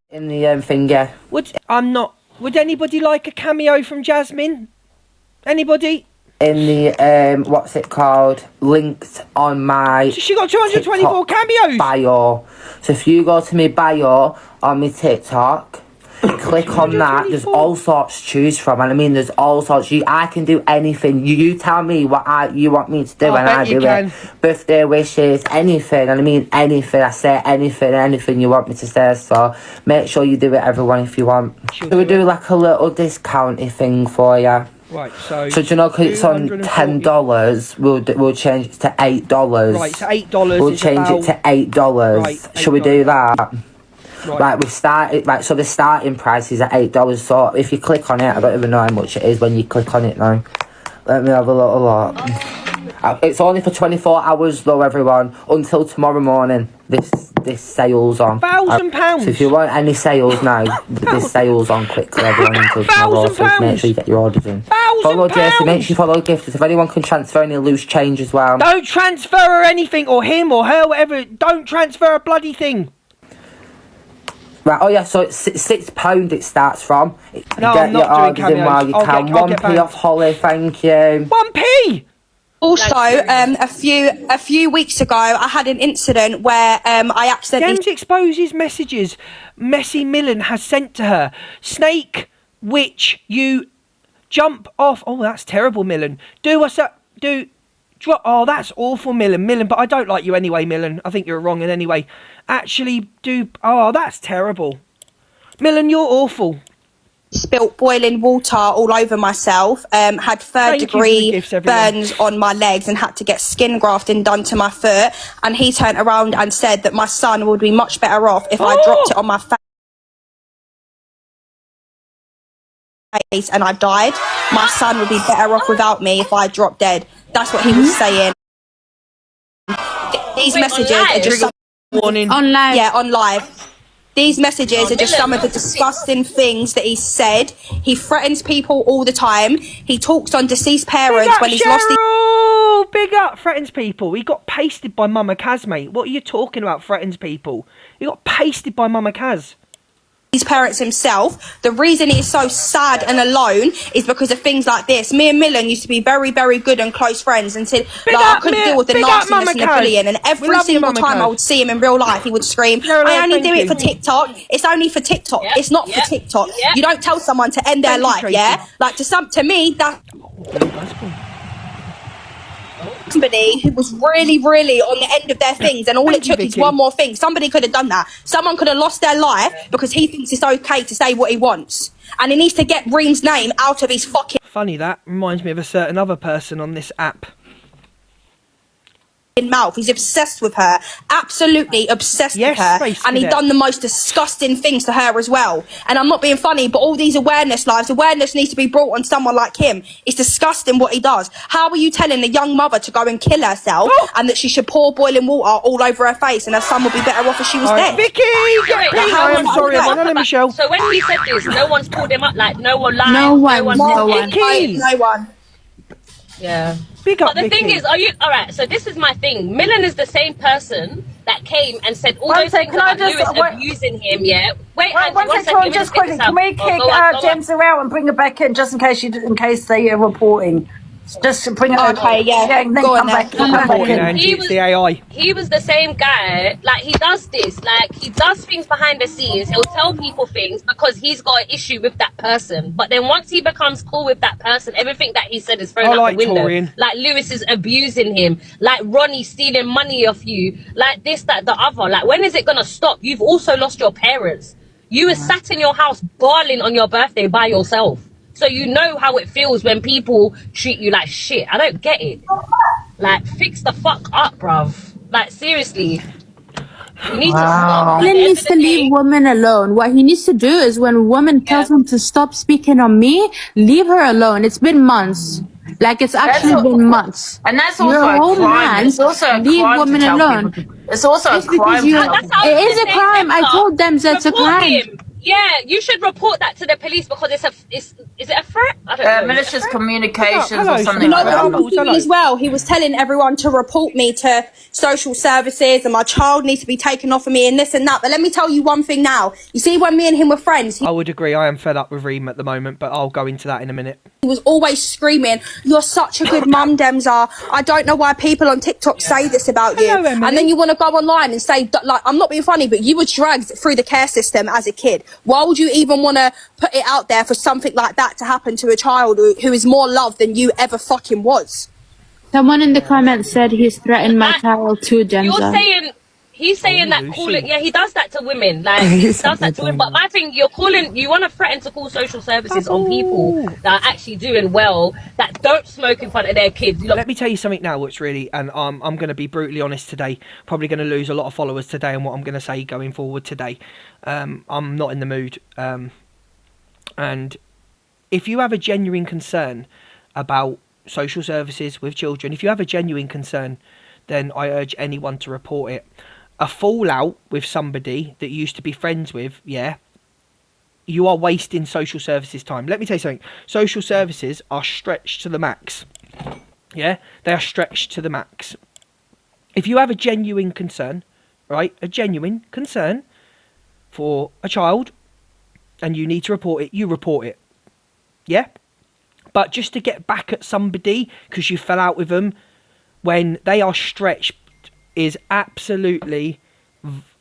In the thing, yeah. Would anybody like a cameo from Jasmine? Anybody? In the what's it called? Links on my. So she got 224 TikTok cameos. Bio. So if you go to my bio on my TikTok, click on that. There's all sorts to choose from, and I mean, there's all sorts. I can do anything. You tell me what you want me to do, and I do it. Birthday wishes, anything, and I mean anything. I say anything you want me to say. So make sure you do it, everyone, if you want. So we do like a little discounty thing for you. Right, so do you know, because it's on $10, we'll change it to $8. Right, so $8. We'll change it to $8. Right, shall we do that? Right, we started. Right, so the starting price is at $8. So if you click on it, I don't even know how much it is when you click on it now. Let me have a little look. It's only for 24 hours though, everyone. Until tomorrow morning. This sale's on. £1,000. So if you want any sales now, this sale's on quickly, everyone, until tomorrow. So make sure you get your orders in. Follow Jason. Make sure you follow Gifters. If anyone can transfer any loose change as well. Don't transfer her anything, or him or her, whatever. Don't transfer a bloody thing. Right, oh yeah, so it's £6 it starts from. No, get I'm not doing cameos. While you can. 1p off Holly, thank you. 1p? Also, a few weeks ago, I had an incident where I accidentally... James exposes messages Messy Millen has sent to her. Snake, witch, you jump off... Oh, that's terrible, Millen. Oh, that's awful, Millen, but I don't like you anyway, Millen. I think you're wrong in any way. Actually, oh, that's terrible. Millen, you're awful. Spilt boiling water all over myself, had third-degree burns on my legs and had to get skin grafting done to my foot. And he turned around and said that my son would be much better off if I dropped it on my face and I died. My son would be better off without me if I dropped dead. That's what he was saying. These messages are just on live. Yeah, on live. These messages are just some of the disgusting things that he said. He threatens people all the time. He talks on deceased parents when he's lost his... Big up, threatens people. He got pasted by Mama Kaz, mate. What are you talking about, threatens people? He got pasted by Mama Kaz. His parents himself. The reason he's so sad and alone is because of things like this. Me and Millen used to be very, very good and close friends until I couldn't deal with the nastiness and the bullying. And every single time I would see him in real life, he would scream, I only do it for TikTok. It's only for TikTok. It's not for TikTok. You don't tell someone to end their life, yeah? Like to me, that... Somebody who was really, really on the end of their things, and all it took is one more thing. Somebody could have done that. Someone could have lost their life because he thinks it's okay to say what he wants, and he needs to get Reem's name out of his fucking... Funny, that reminds me of a certain other person on this app. Mouth. He's obsessed with her, absolutely obsessed with her, and he done the most disgusting things to her as well. And I'm not being funny, but all these awareness needs to be brought on someone like him. It's disgusting what he does. How are you telling a young mother to go and kill herself and that she should pour boiling water all over her face and her son would be better off if she was dead? Vicky, I'm sorry, Michelle. So when we said this, no one's pulled him up, like no one lied. No one. Yeah. But the thing is, are you alright? So this is my thing. Millen is the same person that came and said all those things about Lewis abusing him. Yeah. Wait, one second. Just quickly, can we kick James out and bring her back in just in case they are reporting? Just to bring it okay, yeah. And then come back. He was the same guy. Like, he does this. Like, he does things behind the scenes. He'll tell people things because he's got an issue with that person. But then once he becomes cool with that person, everything that he said is thrown out the window. Torian. Like, Lewis is abusing him. Like, Ronnie stealing money off you. Like, this, that, the other. Like, when is it going to stop? You've also lost your parents. You were sat in your house bawling on your birthday by yourself. So you know how it feels when people treat you like shit. I don't get it. Like, fix the fuck up, bruv. Like, seriously. You need to stop. He needs to leave women alone. What he needs to do is when a woman tells him to stop speaking on me, leave her alone. It's been months. Like, it's actually been months. And that's also a crime. Man, it's also a leave crime women alone. It's also a crime. It is a crime. I told them that's a crime. Yeah, you should report that to the police because is it a threat? I don't know. Malicious communications Hello, or something You know like what that. he was doing as well? He was telling everyone to report me to social services and my child needs to be taken off of me and this and that. But let me tell you one thing now. You see, when me and him were friends, I would agree. I am fed up with Reem at the moment, but I'll go into that in a minute. he was always screaming, "You're such a good mum, Demza. I don't know why people on TikTok say this about you." Hello, Emily. And then you want to go online and say, like, I'm not being funny, but you were dragged through the care system as a kid. Why would you even want to put it out there for something like that to happen to a child who is more loved than you ever fucking was? Someone in the comments said he's threatened my child too, Demza. He's saying that calling, he does that to women. Like, he does that to women. But my thing, you want to threaten to call social services on people that are actually doing well, that don't smoke in front of their kids. Let me tell you something now, which really, and I'm going to be brutally honest today, probably going to lose a lot of followers today on what I'm going to say going forward today. I'm not in the mood. And if you have a genuine concern about social services with children, if you have a genuine concern, then I urge anyone to report it. A fallout with somebody that you used to be friends with, yeah, you are wasting social services time. Let me tell you something. Social services are stretched to the max. Yeah, they are stretched to the max. If you have a genuine concern, right, a genuine concern for a child and you need to report it, you report it. Yeah? But just to get back at somebody because you fell out with them when they are stretched is absolutely,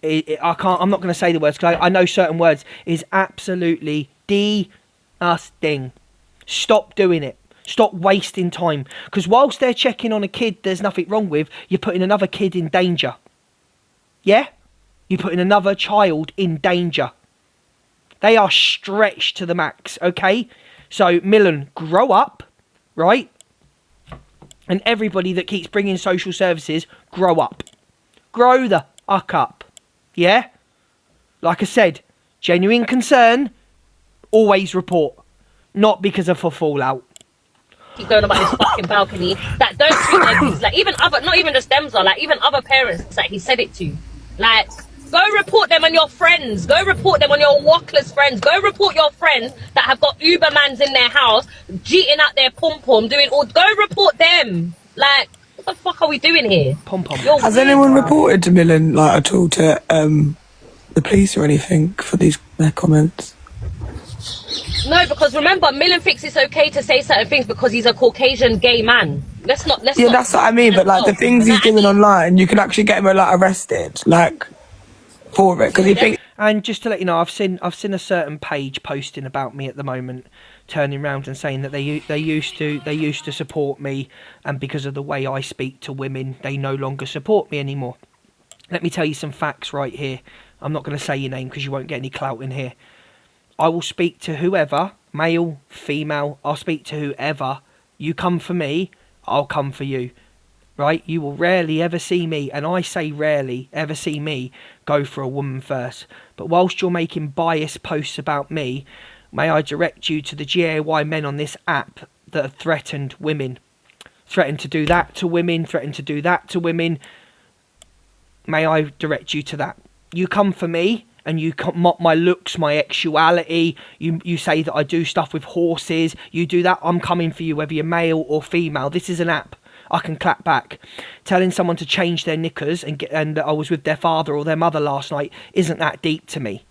I'm not going to say the words because I know certain words, is absolutely disgusting. Stop doing it. Stop wasting time. Because whilst they're checking on a kid there's nothing wrong with, you're putting another kid in danger. Yeah? You're putting another child in danger. They are stretched to the max, okay? So, Millen, grow up, right? And everybody that keeps bringing social services, grow up. Grow the fuck up. Yeah? Like I said, genuine concern, always report. Not because of a fallout. Keep going about his fucking balcony that don't treat their kids like even other, not even just them, like even other parents that he said it to. Like, go report them on your friends. Go report them on your walkless friends. Go report your friends that have got Ubermans in their house, jeeting out their pom-pom, doing all. Go report them. Like, what the fuck are we doing here? Pom-pom. Has anyone reported to Millen, like, at all to the police or anything for their comments? No, because remember, Millen thinks it's okay to say certain things because he's a Caucasian gay man. Let's not. Yeah, that's what I mean. But like the things he's doing online, you can actually get him like arrested, like for it, because he thinks. And just to let you know, I've seen a certain page posting about me at the moment, turning around and saying that they used to support me, and because of the way I speak to women, they no longer support me anymore. Let me tell you some facts right here. I'm not going to say your name because you won't get any clout in here. I will speak to whoever, male, female, I'll speak to whoever. You come for me, I'll come for you. Right? You will rarely ever see me, and I say rarely ever see me go for a woman first. But whilst you're making biased posts about me, may I direct you to the GAY men on this app that have threatened women. Threatened to do that to women, threatened to do that to women. May I direct you to that. You come for me, and you mock my looks, my sexuality, you say that I do stuff with horses, you do that, I'm coming for you, whether you're male or female. This is an app. I can clap back. Telling someone to change their knickers and that I was with their father or their mother last night isn't that deep to me.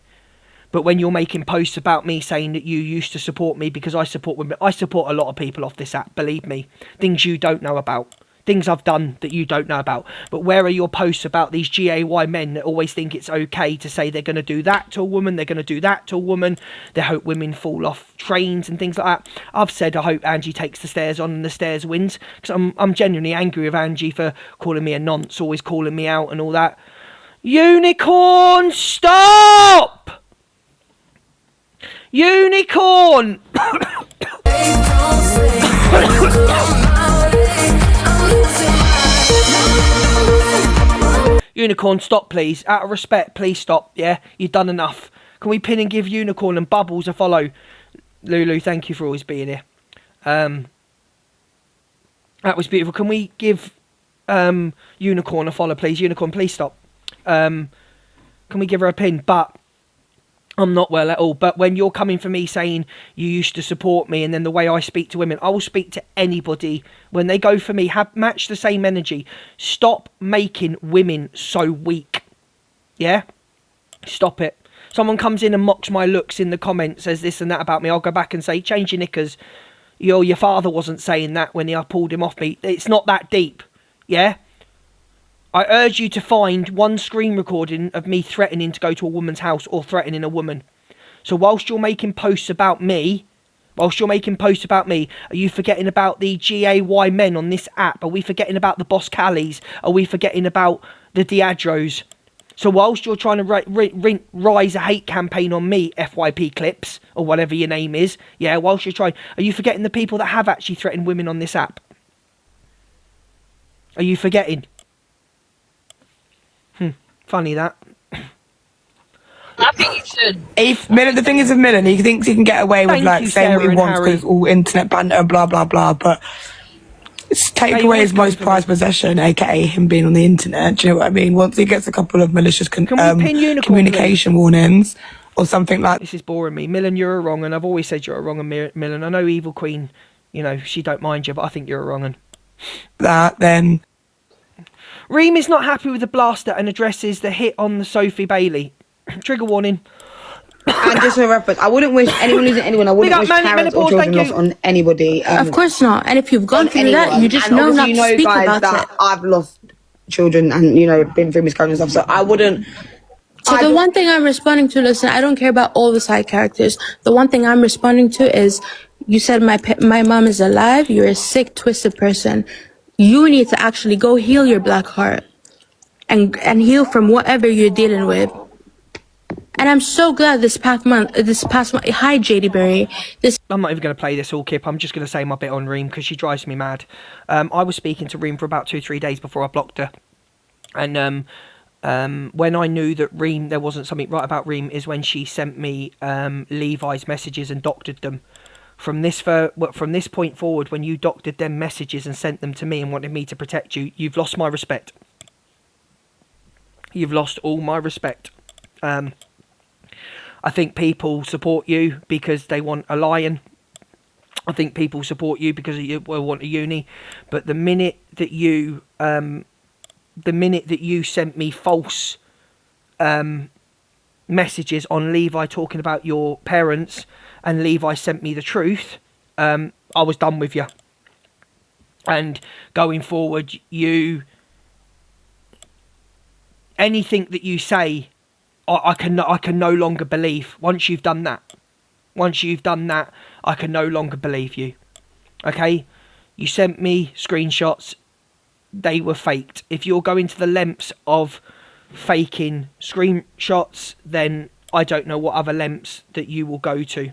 But when you're making posts about me saying that you used to support me because I support women, I support a lot of people off this app, believe me. Things you don't know about. Things I've done that you don't know about. But where are your posts about these GAY men that always think it's okay to say they're going to do that to a woman, they're going to do that to a woman, they hope women fall off trains and things like that. I've said I hope Angie takes the stairs on and the stairs wins, because I'm genuinely angry with Angie for calling me a nonce, always calling me out and all that. Unicorn, stop! Unicorn! Unicorn, stop please. Out of respect, please stop. Yeah, you've done enough. Can we pin and give Unicorn and Bubbles a follow? Lulu, thank you for always being here. That was beautiful. Can we give Unicorn a follow, please? Unicorn, please stop. Can we give her a pin? But I'm not well at all. But when you're coming for me saying you used to support me, and then the way I speak to women, I will speak to anybody. When they go for me, match the same energy. Stop making women so weak. Yeah? Stop it. Someone comes in and mocks my looks in the comments, says this and that about me, I'll go back and say, change your knickers. Your father wasn't saying that when I pulled him off me. It's not that deep. Yeah? I urge you to find one screen recording of me threatening to go to a woman's house or threatening a woman. So whilst you're making posts about me, are you forgetting about the GAY men on this app? Are we forgetting about the Boss Callies? Are we forgetting about the Diadros? So whilst you're trying to rise a hate campaign on me, FYP clips, or whatever your name is, yeah, whilst you're trying, are you forgetting the people that have actually threatened women on this app? Are you forgetting? Funny that. I think you should. If the thing is with Millen, he thinks he can get away with like saying what he wants because it's all internet banter and blah blah blah, but it's take away his most prized possession, aka him being on the internet. Do you know what I mean? Once he gets a couple of malicious communication warnings or something like this is boring me. Millen, you're a wrong, and I've always said you're a wrong, and Millen, I know Evil Queen, you know, she don't mind you, but I think you're a wrong, and that then. Reem is not happy with the blaster and addresses the hit on the Sophie Bailey. Trigger warning. And just for reference, I wouldn't wish anyone losing anyone. I wouldn't wish parents or children lost on anybody. Of course not. And if you've gone through that, you just know not to speak about it. I've lost children and, you know, been through miscarriage and stuff, so I wouldn't. So the one thing I'm responding to, listen, I don't care about all the side characters. The one thing I'm responding to is, you said my mom is alive. You're a sick, twisted person. You need to actually go heal your black heart and heal from whatever you're dealing with. And I'm so glad this past month, hi JD Berry. I'm not even going to play this all, Kip. I'm just going to say my bit on Reem because she drives me mad. I was speaking to Reem for about 2-3 days before I blocked her. And when I knew that Reem, there wasn't something right about Reem, is when she sent me Levi's messages and doctored them. From this point forward, when you doctored them messages and sent them to me and wanted me to protect you, you've lost my respect. You've lost all my respect. I think people support you because they want a lion. I think people support you because you want a uni. But the minute that you sent me false messages on Levi talking about your parents, and Levi sent me the truth, I was done with you. And going forward, anything that you say, I can no longer believe. Once you've done that, I can no longer believe you. Okay? You sent me screenshots. They were faked. If you're going to the lengths of faking screenshots, then I don't know what other lengths that you will go to.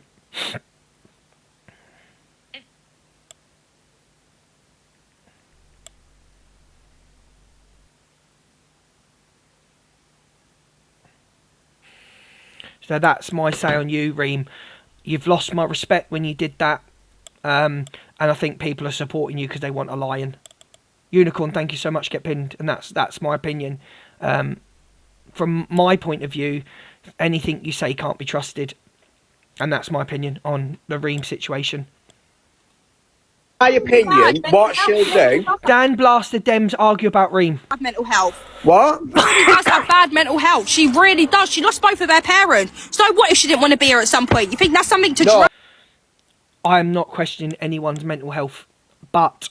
So that's my say on you, Reem. You've lost my respect when you did that. And I think people are supporting you because they want a lion. Unicorn, thank you so much, get pinned. And that's my opinion. From my point of view, anything you say can't be trusted. And that's my opinion on the Reem situation. My opinion, what she'll do. Dan blasted Dems argue about Reem. Mental health. What? She does have bad mental health. She really does. She lost both of her parents. So what if she didn't want to be here at some point? You think that's something to try? I am not questioning anyone's mental health, but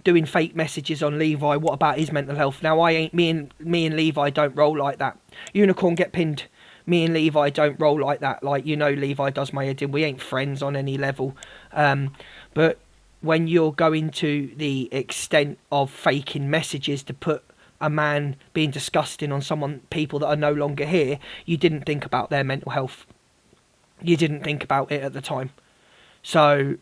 doing fake messages on Levi, what about his mental health? Now me and Levi don't roll like that. Unicorn, get pinned. Me and Levi don't roll like that. Like, you know, Levi does my head in. We ain't friends on any level. But when you're going to the extent of faking messages to put a man being disgusting on people that are no longer here, you didn't think about their mental health. You didn't think about it at the time. So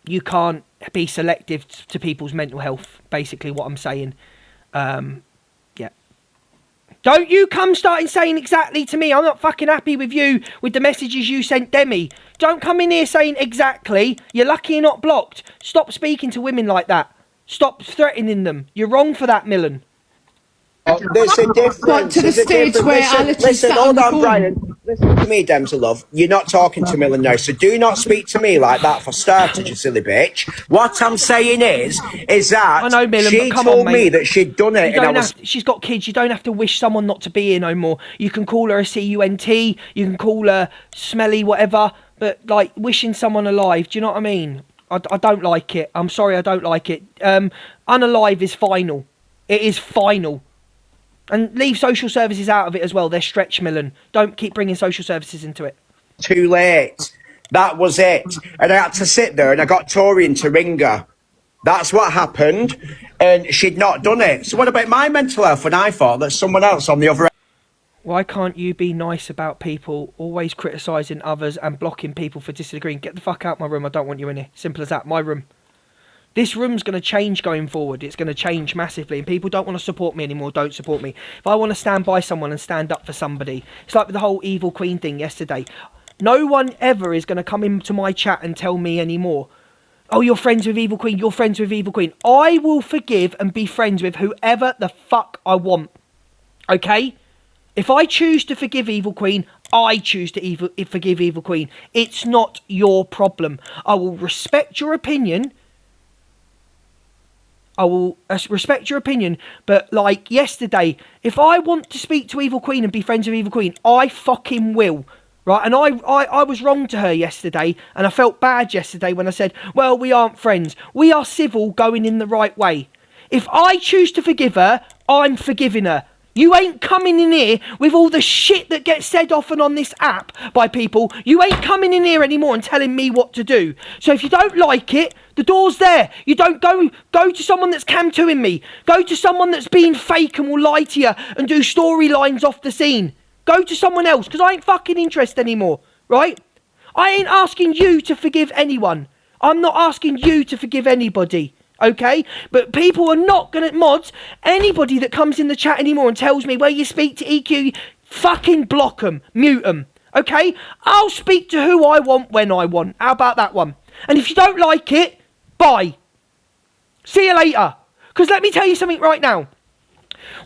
you can't be selective to people's mental health, basically what I'm saying. Yeah. Don't you come starting saying exactly to me. I'm not fucking happy with you, with the messages you sent Demi. Don't come in here saying exactly. You're lucky you're not blocked. Stop speaking to women like that. Stop threatening them. You're wrong for that, Millen. There's a difference. To the stage where I literally listen, sat on hold the on, phone. Brian. Listen to me, Demza love. You're not talking to Millen now, so do not speak to me like that for starters, you silly bitch. What I'm saying is that I know, Millen, she but told me that she'd done it, and I was. She's got kids. You don't have to wish someone not to be here no more. You can call her a cunt. You can call her smelly, whatever. But like wishing someone alive, do you know what I mean? I don't like it. I'm sorry, I don't like it. Unalive is final. It is final. And leave social services out of it as well. They're stretch, Millen. Don't keep bringing social services into it. Too late. That was it. And I had to sit there and I got Torian to ring her. That's what happened. And she'd not done it. So what about my mental health when I thought that someone else on the other end? Why can't you be nice about people, always criticising others and blocking people for disagreeing? Get the fuck out my room. I don't want you in here. Simple as that. My room. This room's going to change going forward. It's going to change massively. And people don't want to support me anymore. Don't support me. If I want to stand by someone and stand up for somebody, it's like with the whole Evil Queen thing yesterday. No one ever is going to come into my chat and tell me anymore, oh, you're friends with Evil Queen. You're friends with Evil Queen. I will forgive and be friends with whoever the fuck I want. Okay? If I choose to forgive Evil Queen, I choose to forgive Evil Queen. It's not your problem. I will respect your opinion. I will respect your opinion, but like yesterday, if I want to speak to Evil Queen and be friends with Evil Queen, I fucking will, right? And I was wrong to her yesterday, and I felt bad yesterday when I said, well, we aren't friends. We are civil going in the right way. If I choose to forgive her, I'm forgiving her. You ain't coming in here with all the shit that gets said often on this app by people. You ain't coming in here anymore and telling me what to do. So if you don't like it, the door's there. You don't go to someone that's cam-2ing me. Go to someone that's being fake and will lie to you and do storylines off the scene. Go to someone else, because I ain't fucking interested anymore, right? I ain't asking you to forgive anyone. I'm not asking you to forgive anybody. Okay, but people are not gonna mods anybody that comes in the chat anymore and tells me, well, you speak to EQ, fucking block them, mute them. Okay, I'll speak to who I want when I want. How about that one? And if you don't like it, bye. See you later. Because let me tell you something right now.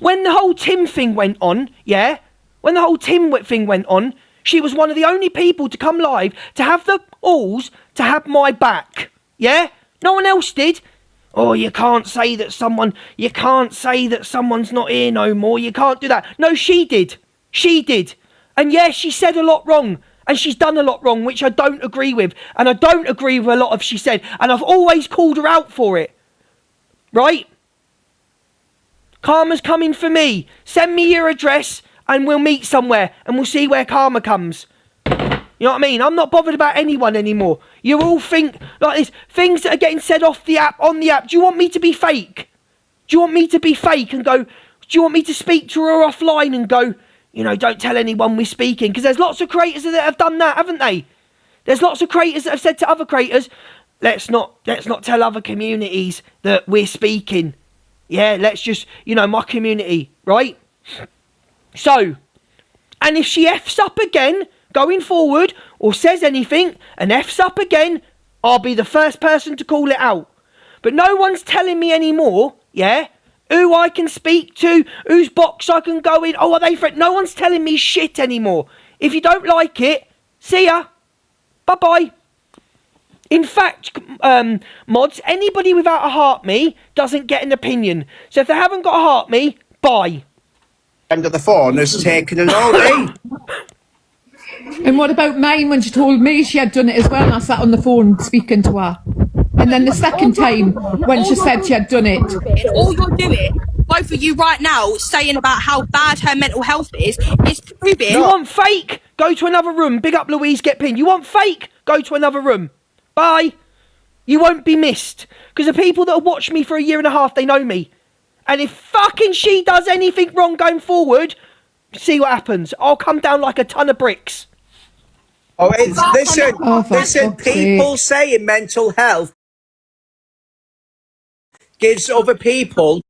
When the whole Tim thing went on, yeah, when the whole Tim thing went on, she was one of the only people to come live to have the balls to have my back. Yeah, no one else did. Oh, you can't say that someone's not here no more. You can't do that. No, she did. She did. And yeah, she said a lot wrong. And she's done a lot wrong, which I don't agree with. And I don't agree with a lot of she said. And I've always called her out for it. Right? Karma's coming for me. Send me your address and we'll meet somewhere. And we'll see where karma comes. You know what I mean? I'm not bothered about anyone anymore. You all think like this. Things that are getting said off the app, on the app. Do you want me to be fake? Do you want me to be fake and go, do you want me to speak to her offline and go, you know, don't tell anyone we're speaking? Because there's lots of creators that have done that, haven't they? There's lots of creators that have said to other creators, let's not tell other communities that we're speaking. Yeah, let's just, you know, my community, right? So, and if she F's up again going forward or says anything and F's up again, I'll be the first person to call it out. But no one's telling me anymore, yeah, who I can speak to, whose box I can go in. Oh, are they friends? No one's telling me shit anymore. If you don't like it, see ya. Bye-bye. In fact, mods, anybody without a heart me doesn't get an opinion. So if they haven't got a heart me, bye. End of the phone has taken an all day. And what about mine when she told me she had done it as well and I sat on the phone speaking to her? And then the second time when she said she had done it. All you're doing, both of you right now, saying about how bad her mental health is proving... You want fake? Go to another room. Big up Louise, get pinned. You want fake? Go to another room. Bye. You won't be missed. Because the people that have watched me for a year and a half, they know me. And if fucking she does anything wrong going forward, see what happens. I'll come down like a ton of bricks. Oh, listen, people saying mental health gives other people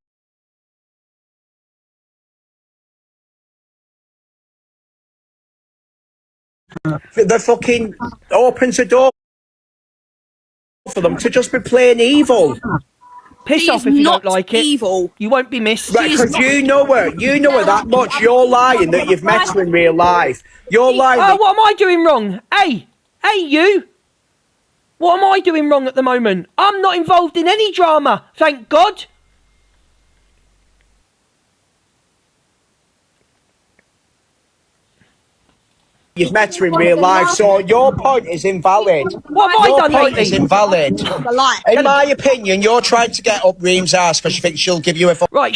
the fucking opens a door for them to just be plain evil. Piss off if you don't like it. Evil. You won't be missed. Right, because you know her that much. You're lying that you've met her in real life. You're lying. Oh, what am I doing wrong? Hey, you. What am I doing wrong at the moment? I'm not involved in any drama, thank God. You've met her in real life, so your point is invalid. What have I done Your point lately? is invalid. In my opinion, you're trying to get up Reem's ass because she thinks she'll give you a... Right,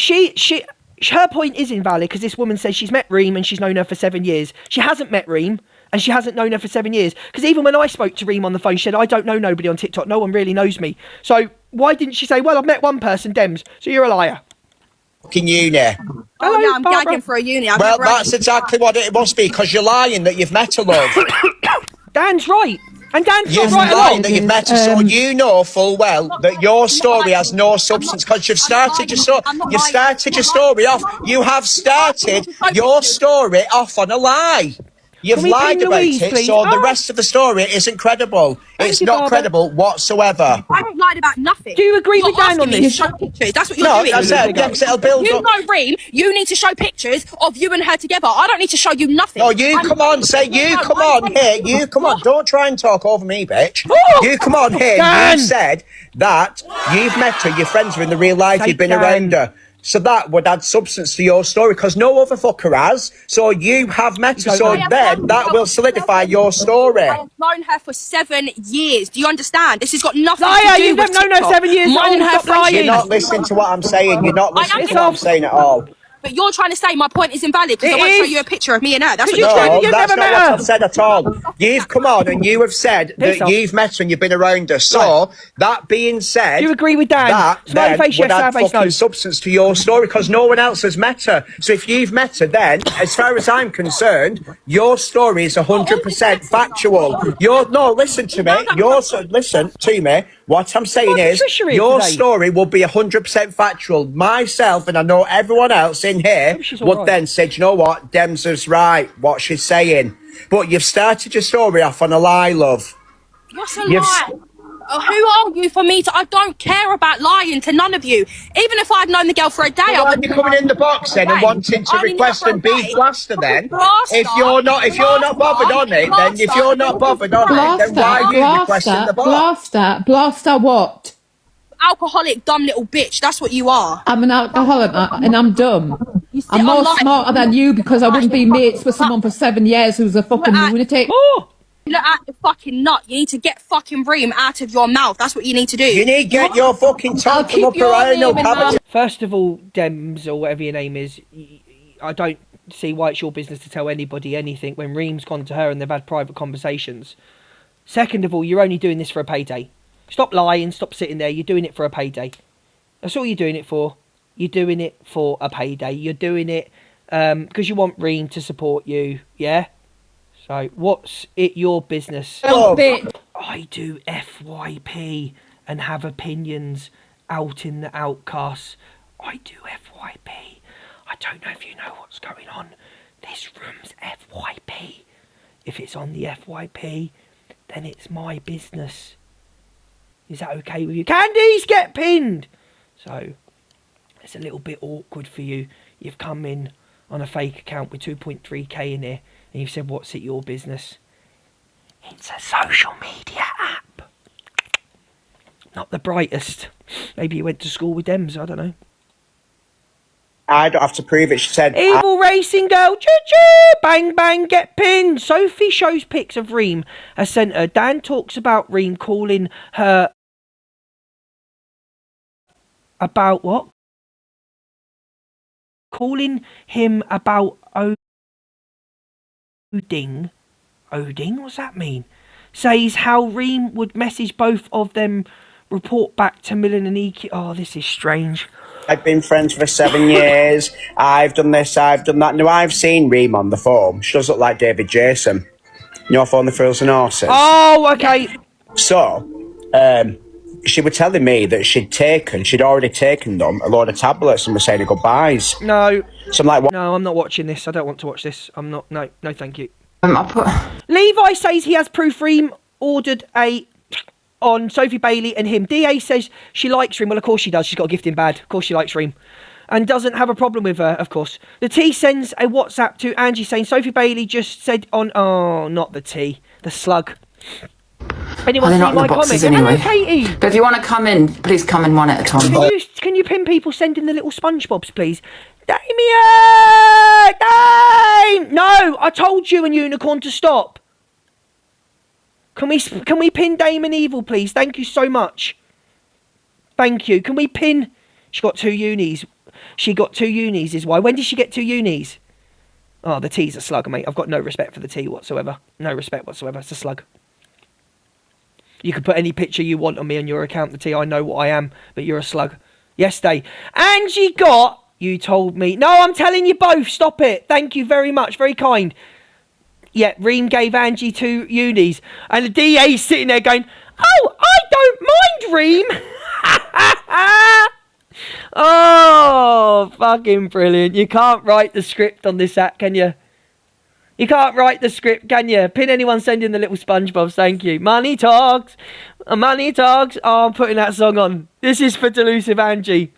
her point is invalid because this woman says she's met Reem and she's known her for 7 years. She hasn't met Reem and she hasn't known her for 7 years. Because even when I spoke to Reem on the phone, she said, I don't know nobody on TikTok. No one really knows me. So why didn't she say, well, I've met one person, Dems, so you're a liar? Fucking uni. Oh, yeah, I'm gagging for a uni. Well, that's exactly what it must be, because you're lying that you've met her, love. Dan's right. And Dan's You've right lying that you've met her, so you know full well that your story has no substance, because you've started your story off. You have started your story off on a lie. You've lied about it, so the rest of the story isn't credible. It's not credible whatsoever. I haven't lied about nothing. Do you agree with Dan on this? Show pictures. That's what you're doing. No, that's it. Yeah, 'cause it'll build up. You know, Reem, you need to show pictures of you and her together. I don't need to show you nothing. No, you come on, you come on. Don't try and talk over me, bitch. You come on here. You said that you've met her, you're friends with her in the real life, you've been around her. So that would add substance to your story, because no other fucker has. So you have met her, so then that will solidify your story. I have known her for 7 years. Do you understand? This has got nothing to do you've with known her 7 years. You're not listening to what I'm saying. You're not listening to what I'm saying at all. But you're trying to say my point is invalid because I won't show you a picture of me and her. That's what No, you're trying to that's not what I've said at all. You've come on and you have said that you've met her and you've been around her. So, that being said... Do you agree with Dan? That Smiley then face, would yes, add sad face, fucking no. substance to your story, because no one else has met her. So if you've met her, then, as far as I'm concerned, your story is 100% factual. Listen to me. Listen to me. What I'm saying is, your story will be 100% factual. Myself, and I know everyone else in here, would then say, do you know what? Dems is right, what she's saying. But you've started your story off on a lie, love. What's a lie? Who are you for me to... I don't care about lying to none of you. Even if I'd known the girl for a day, I would be coming in the box then and wanting to request and beef blaster then. If you're not bothered on it, then if you're not bothered on it, then why are you requesting the box? Blaster what? Alcoholic, dumb little bitch. That's what you are. I'm an alcoholic and I'm dumb. I'm more smarter than you because I wouldn't be mates with someone for 7 years who's a fucking lunatic. You look at the fucking nut. You need to get fucking Reem out of your mouth. That's what you need to do. You need to get your fucking tongue from up your First of all, Dems, or whatever your name is, I don't see why it's your business to tell anybody anything when Reem's gone to her and they've had private conversations. Second of all, you're only doing this for a payday. Stop lying, stop sitting there. You're doing it for a payday. That's all you're doing it for. You're doing it for a payday. You're doing it because you want Reem to support you, yeah? So, what's it your business? I do FYP and have opinions out in the outcasts. I do FYP. I don't know if you know what's going on. This room's FYP. If it's on the FYP, then it's my business. Is that okay with you? Candies get pinned! So, it's a little bit awkward for you. You've come in on a fake account with 2.3k in here. And you've said, what's it your business? It's a social media app. Not the brightest. Maybe you went to school with Dems, I don't know. I don't have to prove it, she said. Evil racing girl, choo-choo, bang bang, get pinned. Sophie shows pics of Reem as sent her. Dan talks about Reem calling her about what? Calling him about Oding, what's that mean? Says how Reem would message both of them, report back to Millen and EQ. Oh, this is strange. I've been friends for 7 years. I've done this, I've done that. Now, I've seen Reem on the phone. She does look like David Jason. You know, on the Fools and Horses. Oh, okay. So, she was telling me that she'd already taken them a load of tablets and was saying goodbyes. No. So I'm like, what? No, I'm not watching this. I don't want to watch this. I'm not. No, thank you. Levi says he has proof Reem ordered a on Sophie Bailey and him. DA says she likes Reem. Well, of course she does. She's got a gift in bad. Of course she likes Reem. And doesn't have a problem with her, of course. The T sends a WhatsApp to Angie saying Sophie Bailey just said on... Oh, not the T. The slug. Anyone see my comment? Anyway. Hello, Katie. But if you want to come in, please come in one at a time. Can you pin people sending the little SpongeBobs, please? Damien! Dame! No, I told you and Unicorn to stop. Can we pin Damon Evil, please? Thank you so much. Thank you. Can we pin... She got 2 unis. She got 2 unis is why. When did she get 2 unis? Oh, the T's a slug, mate. I've got no respect for the T whatsoever. No respect whatsoever. It's a slug. You can put any picture you want on me on your account, the T. I know what I am, but you're a slug. Yes, Day. Angie got... You told me... No, I'm telling you both. Stop it. Thank you very much. Very kind. Yeah, Reem gave Angie 2 unis. And the DA's sitting there going, oh, I don't mind Reem. Oh, fucking brilliant. You can't write the script on this app, can you? You can't write the script, can you? Pin anyone sending the little SpongeBobs, thank you. Money talks. Money talks. Oh, I'm putting that song on. This is for Delusive Angie.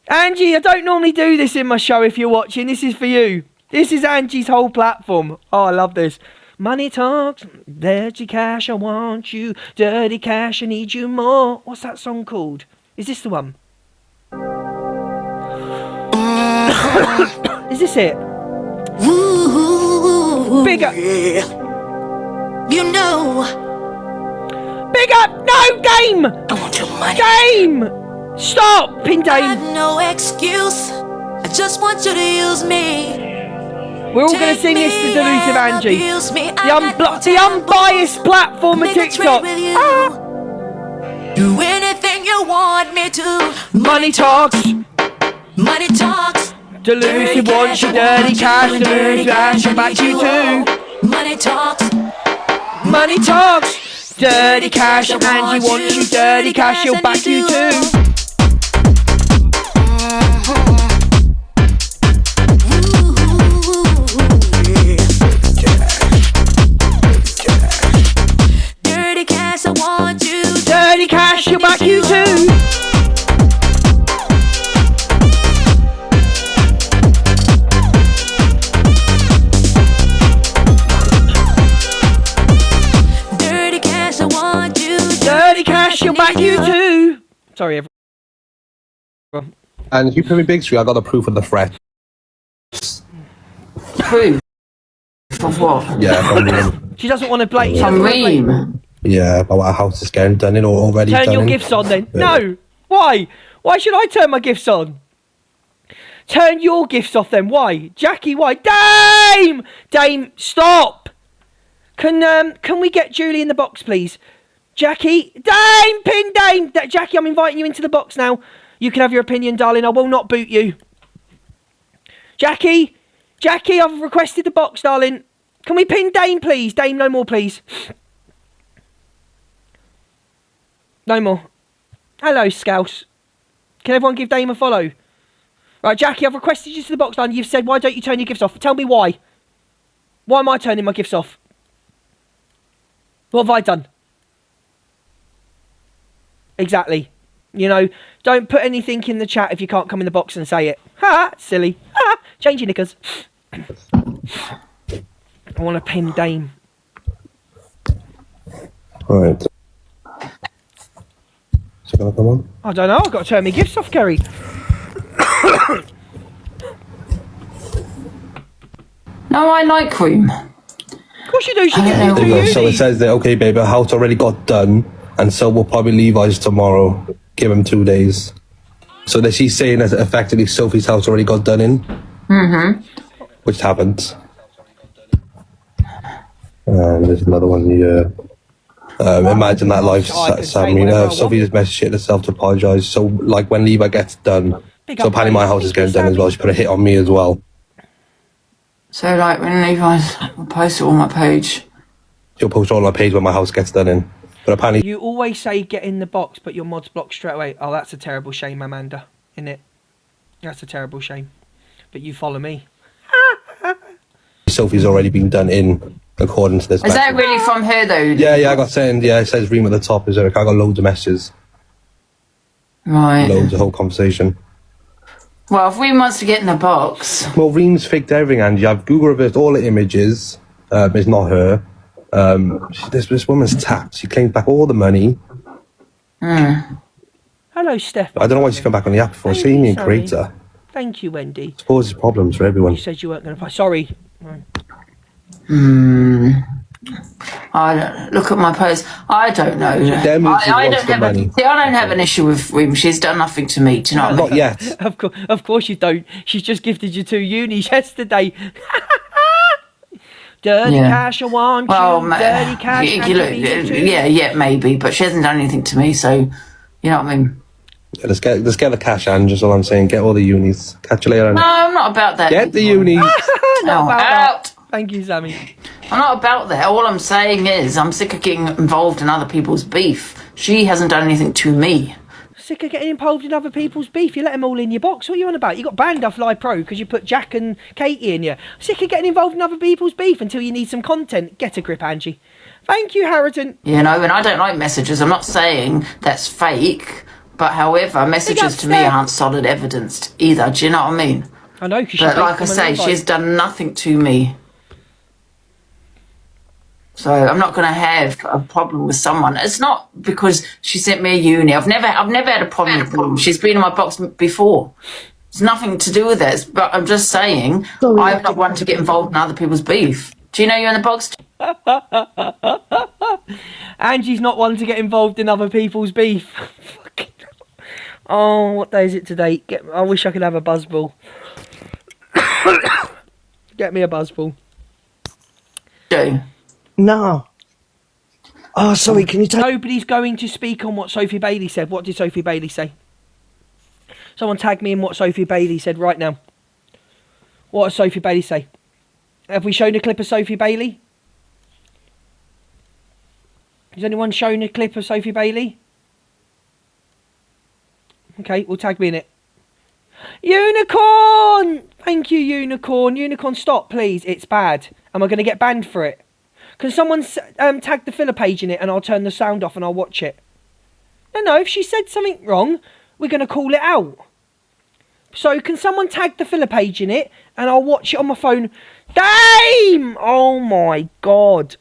Angie, I don't normally do this in my show if you're watching. This is for you. This is Angie's whole platform. Oh, I love this. Money talks. Dirty cash, I want you. Dirty cash, I need you more. What's that song called? Is this the one? Is this it? Ooh, big up. Yeah. You know. Big up. No, Dame. I want your money. Dame. Stop. Pin Dame. I have no excuse. I just want you to use me. We're all going to sing this to Delusive Angie. The unbiased platform of TikTok. Do anything you want me to. Money talks. Money talks. Delusive wants your dirty cash. Delusive Angie back you too. Money talks. Money talks. Dirty cash. Angie wants you dirty cash. She'll back you too. Dirty cash, she'll back you too. Dirty cash, I want you. Dirty cash, she'll back you too. Sorry, everyone. And if you put me big screen, I got the proof of the threat. Proof? Of what? Yeah, from Reem. She doesn't want to blame. From Reem? Yeah, about our house is getting done in or already turn done your in. gifts on then. No. Why? Why should I turn my gifts on? Turn your gifts off then. Why? Jackie, why? Dame! Dame, stop! Can we get Julie in the box, please? Jackie, Dame, pin Dame! Jackie, I'm inviting you into the box now. You can have your opinion, darling. I will not boot you. Jackie, I've requested the box, darling. Can we pin Dame, please? Dame, no more, please. No more. Hello, Scouse. Can everyone give Dame a follow? Right, Jackie, I've requested you to the box line. You've said, why don't you turn your gifts off? Tell me why. Why am I turning my gifts off? What have I done? Exactly. You know, don't put anything in the chat if you can't come in the box and say it. Ha! Silly. Ha! Change your knickers. I want to pin Dame. Alright. Is it gonna come on? I don't know. I've got to turn my gifts off, Kerry. No, I like Reem. Of course you do. She gets There you go. So it uni. says that, okay, baby, the house already got done, and so we'll probably leave us tomorrow. Give him 2 days. So that she's saying that effectively Sophie's house already got done in. Mm-hmm. Which happened. And there's another one here. Imagine that life, Sophie just messaged herself to apologise. So, like, when Levi gets done, so apparently my house is getting done as well. She put a hit on me as well. So, like, when Levi's post it on my page. She'll post it on my page when my house gets done in. But apparently... You always say get in the box, but your mod's blocked straight away. Oh, that's a terrible shame, Amanda. Isn't it? That's a terrible shame. But you follow me. Sophie's already been done in. according to this. Is that really from her though? Yeah, I got saying, it says Reem at the top. Is there? I got loads of messages. Right. Loads of whole conversation. Well, if Reem wants to get in the box. Well, Reem's faked everything, Angie. I've Google reversed all the images. It's not her. This woman's tapped. She claims back all the money. Hello, Steph. I don't know why she's come back on the app before. See me and creator. Thank you, Wendy. It causes problems for everyone. You said you weren't going to play. Sorry. I don't look at my post. I don't know. I don't have an issue with Reem. She's done nothing to me. Do you know what I mean? Not yet. Of course you don't. She's just gifted you 2 unis yesterday. Dirty cash, I want you. Dirty cash. Yeah, maybe, but she hasn't done anything to me. So, you know what I mean. Yeah, let's get the cash, Ange. That's all I'm saying. Get all the unis. Catch you later. No, I'm not about that. Get the unis. Not about that. Thank you, Sammy. I'm not about that. All I'm saying is I'm sick of getting involved in other people's beef. She hasn't done anything to me. Sick of getting involved in other people's beef. You let them all in your box. What are you on about? You got banned off Live Pro because you put Jack and Katie in you. Sick of getting involved in other people's beef until you need some content. Get a grip, Angie. Thank you, Harriton. You know, and I don't like messages. I'm not saying that's fake, but however, messages to me aren't solid evidence either. Do you know what I mean? I know. But like I say, she's done nothing to me. So I'm not going to have a problem with someone. It's not because she sent me a uni. I've never had a problem with her. She's been in my box before. It's nothing to do with this. But I'm just saying, I'm not one to get involved in other people's beef. Do you know you're in the box? Angie's not one to get involved in other people's beef. Oh, what day is it today? I wish I could have a buzzball. Get me a buzzball. No. Oh, sorry, can you tell... Nobody's going to speak on what Sophie Bailey said. What did Sophie Bailey say? Someone tag me in what Sophie Bailey said right now. What does Sophie Bailey say? Have we shown a clip of Sophie Bailey? Has anyone shown a clip of Sophie Bailey? Okay, we'll tag me in it. Unicorn! Thank you, Unicorn. Unicorn, stop, please. It's bad. Am I going to get banned for it? Can someone tag the filler page in it and I'll turn the sound off and I'll watch it? No, if she said something wrong, we're going to call it out. So can someone tag the filler page in it and I'll watch it on my phone? Dame! Oh my God.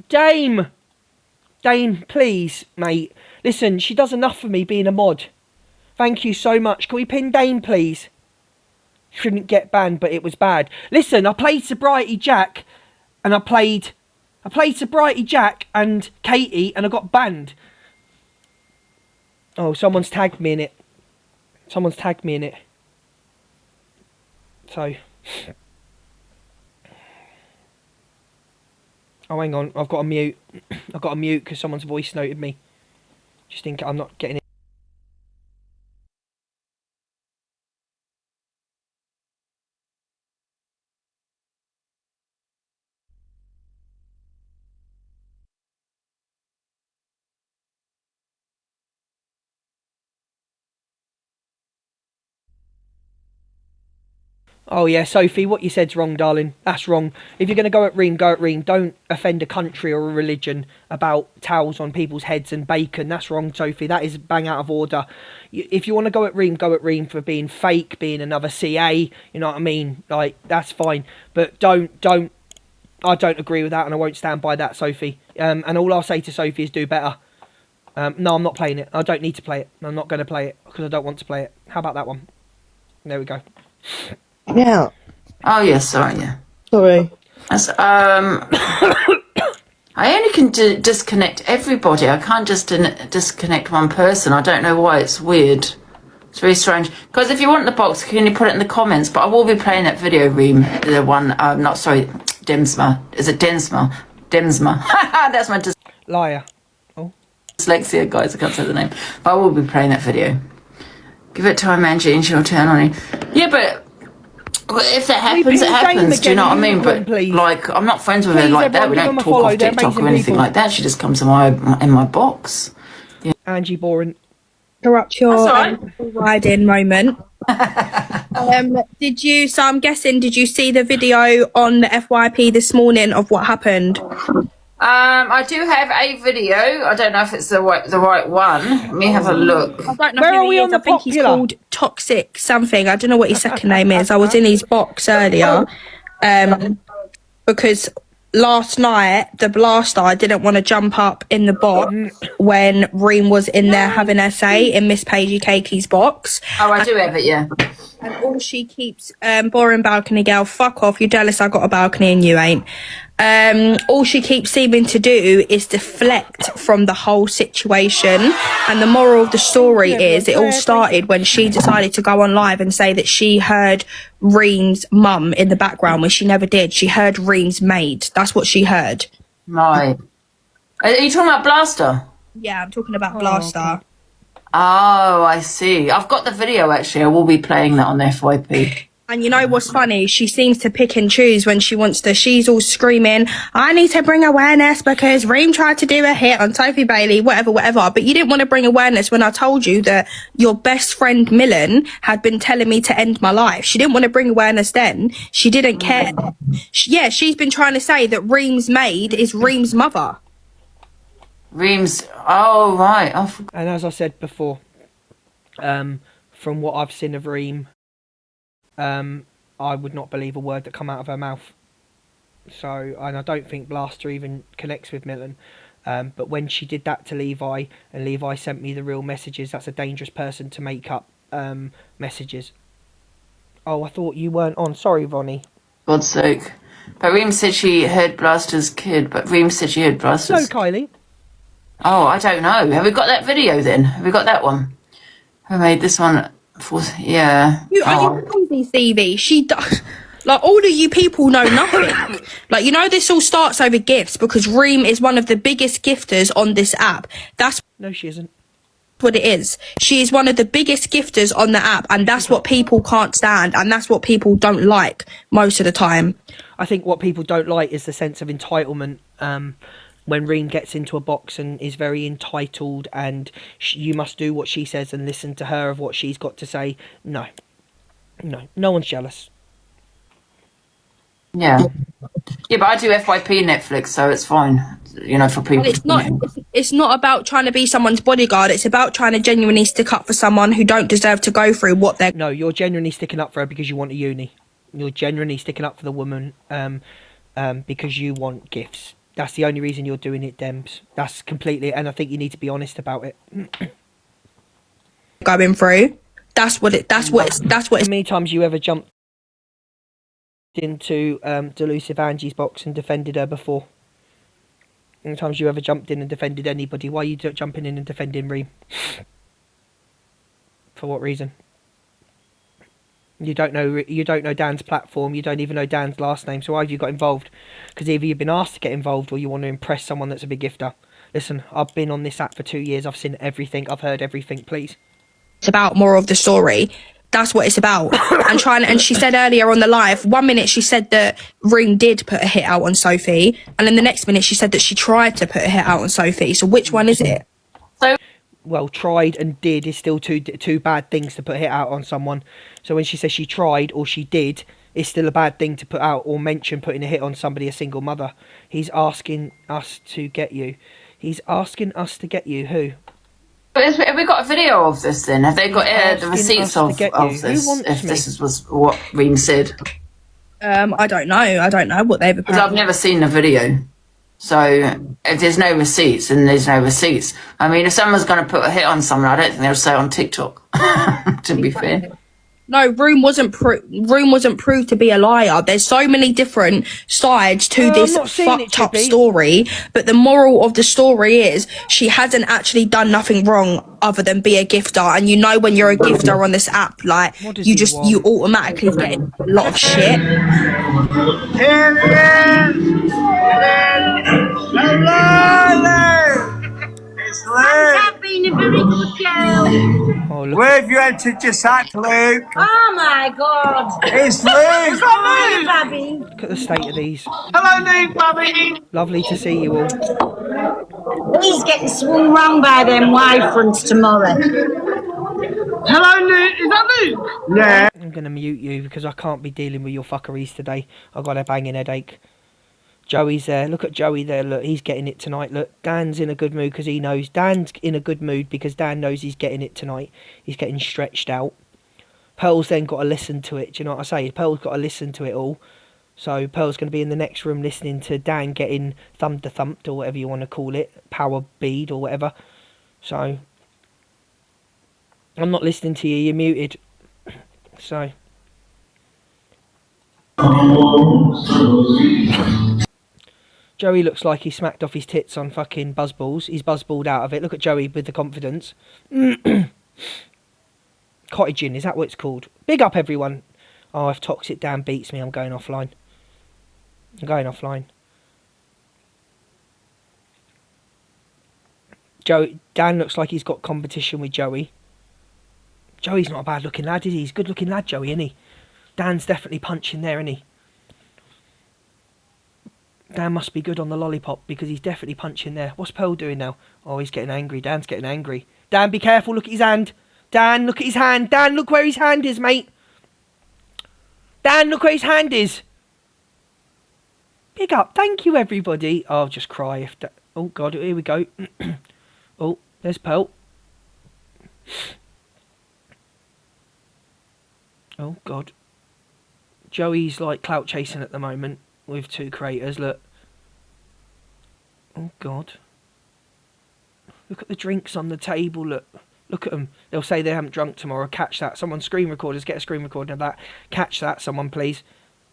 Dame, please, mate. Listen, she does enough for me being a mod. Thank you so much. Can we pin Dame, please? Shouldn't get banned, but it was bad. Listen, I played Sobriety Jack, and I played Sobriety Jack and Katie, and I got banned. Oh, someone's tagged me in it. So. Oh, hang on. I've got to mute. Because someone's voice noted me. Just think I'm not getting it. Oh yeah, Sophie, what you said's wrong, darling. That's wrong. If you're going to go at Reem, go at Reem. Don't offend a country or a religion about towels on people's heads and bacon. That's wrong, Sophie. That is bang out of order. If you want to go at Reem for being fake, being another CA. You know what I mean? Like, that's fine. But don't. I don't agree with that, and I won't stand by that, Sophie. And all I'll say to Sophie is do better. No, I'm not playing it. I don't need to play it. I'm not going to play it because I don't want to play it. How about that one? There we go. Yeah. Oh, yes, sorry, yeah. Sorry. That's, I only can disconnect everybody. I can't just disconnect one person. I don't know why. It's weird. It's very strange. Because if you want the box, can you put it in the comments? But I will be playing that video, Reem. The one, Demsma. Is it Densma? Demsma. That's my liar. Dyslexia, guys. I can't say the name. But I will be playing that video. Give it time, Angie, and she'll turn on you. Yeah, but if that happens, it happens. Do you know what I mean? But like, I'm not friends with her like that. We don't talk off TikTok or anything like that. She just comes in my box. Yeah. Angie, boring. Interrupt your riding moment. Did you? So I'm guessing. Did you see the video on the FYP this morning of what happened? I do have a video. I don't know if it's the right one. Let me have a look. I don't know who he is. I think he's called Toxic something. I don't know what his second name is. I was in his box earlier, because last night the blaster didn't want to jump up in the box when Reem was in there having her say in Miss Paigey Cakey's box. Oh, I do have it, yeah. And all she keeps, boring balcony girl, fuck off, you're jealous I got a balcony and you ain't. All she keeps seeming to do is deflect from the whole situation. And the moral of the story is it all started when she decided to go on live and say that she heard Reem's mum in the background when she never did. She heard Reem's maid. That's what she heard. Right. Are you talking about Blaster? Yeah, I'm talking about Blaster. Okay. Oh, I see. I've got the video, actually. I will be playing that on the FYP. And you know what's funny? She seems to pick and choose when she wants to. She's all screaming, I need to bring awareness because Reem tried to do a hit on Sophie Bailey, whatever. But you didn't want to bring awareness when I told you that your best friend Millen had been telling me to end my life. She didn't want to bring awareness then. She didn't care. She's been trying to say that Reem's maid is Reem's mother. Reem's, oh, right. And as I said before, from what I've seen of Reem, I would not believe a word that come out of her mouth. So, and I don't think Blaster even connects with Millen. But when she did that to Levi, and Levi sent me the real messages, that's a dangerous person to make up messages. Oh, I thought you weren't on. Sorry, Vonnie. God's sake. But Reem said she heard Blaster's kid, but Reem said she heard Blaster's... So, Kylie. Oh, I don't know. Have we got that video then? Have we got that one? Who made this one? Yeah. Are you crazy, Stevie? She does. Like, all of you people know nothing. Like, you know, this all starts over gifts because Reem is one of the biggest gifters on this app. That's... No, she isn't. What it is. She is one of the biggest gifters on the app, and that's what people can't stand, and that's what people don't like most of the time. I think what people don't like is the sense of entitlement. When Reem gets into a box and is very entitled and you must do what she says and listen to her of what she's got to say. No one's jealous. Yeah, but I do FYP Netflix, so it's fine, you know, for people. But it's not about trying to be someone's bodyguard. It's about trying to genuinely stick up for someone who don't deserve to go through what they're... No, you're genuinely sticking up for her because you want a uni. You're genuinely sticking up for the woman because you want gifts. That's the only reason you're doing it, Dems. That's completely... And I think you need to be honest about it. Going through. That's what it's... How many times you ever jumped into Delusive Angie's box and defended her before? How many times you ever jumped in and defended anybody? Why are you jumping in and defending Reem? For what reason? You don't know Dan's platform. You don't even know Dan's last name. So why have you got involved? Because either you've been asked to get involved or you want to impress someone that's a big gifter. Listen, I've been on this app for 2 years. I've seen everything. I've heard everything. Please. It's about moral of the story. That's what it's about. And she said earlier on the live, 1 minute she said that Reem did put a hit out on Sophie, and then the next minute she said that she tried to put a hit out on Sophie. So which one is it? Well, tried and did is still two bad things to put a hit out on someone. So when she says she tried or she did, it's still a bad thing to put out or mention putting a hit on somebody, a single mother. He's asking us to get you. He's asking us to get you. Who? Have we got a video of this then? Have they got the receipts of this? If this was what Reem said? I don't know. I don't know what they've... Because I've never seen the video. So if there's no receipts, then there's no receipts. I mean, if someone's going to put a hit on someone, I don't think they'll say it on TikTok, to be fair. No, Reem wasn't proved to be a liar. There's so many different sides to this fucked up story, but the moral of the story is she hasn't actually done nothing wrong other than be a gifter. And you know when you're a gifter on this app, like, you automatically get a lot of shit. It's Luke. I've been a very good girl. Where have you entered your sack, Luke? Oh my God. It's Luke. Hi, Babby. Look at the state of these. Hello, Luke, Babby. Lovely to see you all. He's getting swung round by them wide fronts tomorrow. Hello, Luke. Is that Luke? Yeah. I'm going to mute you because I can't be dealing with your fuckeries today. I've got a banging headache. Joey's there. Look at Joey there. Look, he's getting it tonight. Look, Dan's in a good mood because he knows. Dan's in a good mood because Dan knows he's getting it tonight. He's getting stretched out. Pearl's then got to listen to it. Do you know what I say? Pearl's got to listen to it all. So Pearl's going to be in the next room listening to Dan getting thumped or whatever you want to call it. Power bead or whatever. So I'm not listening to you. You're muted. So. Joey looks like he smacked off his tits on fucking buzzballs. He's buzzballed out of it. Look at Joey with the confidence. Cottaging, is that what it's called? Big up, everyone. Oh, if Toxic Dan beats me, I'm going offline. I'm going offline. Dan looks like he's got competition with Joey. Joey's not a bad looking lad, is he? He's a good looking lad, Joey, isn't he? Dan's definitely punching there, isn't he? Dan must be good on the lollipop because he's definitely punching there. What's Pearl doing now? Oh, he's getting angry. Dan's getting angry. Dan, be careful. Look at his hand. Dan, look at his hand. Dan, look where his hand is, mate. Dan, look where his hand is. Big up. Thank you, everybody. Oh, I'll just cry if that... Oh, God. Here we go. Oh, there's Pearl. Oh, God. Joey's, like, clout chasing at the moment with two creators. Look. Oh, God. Look at the drinks on the table. Look. Look at them. They'll say they haven't drunk tomorrow. Catch that. Someone screen recorders. Get a screen recording of that. Catch that. Someone, please.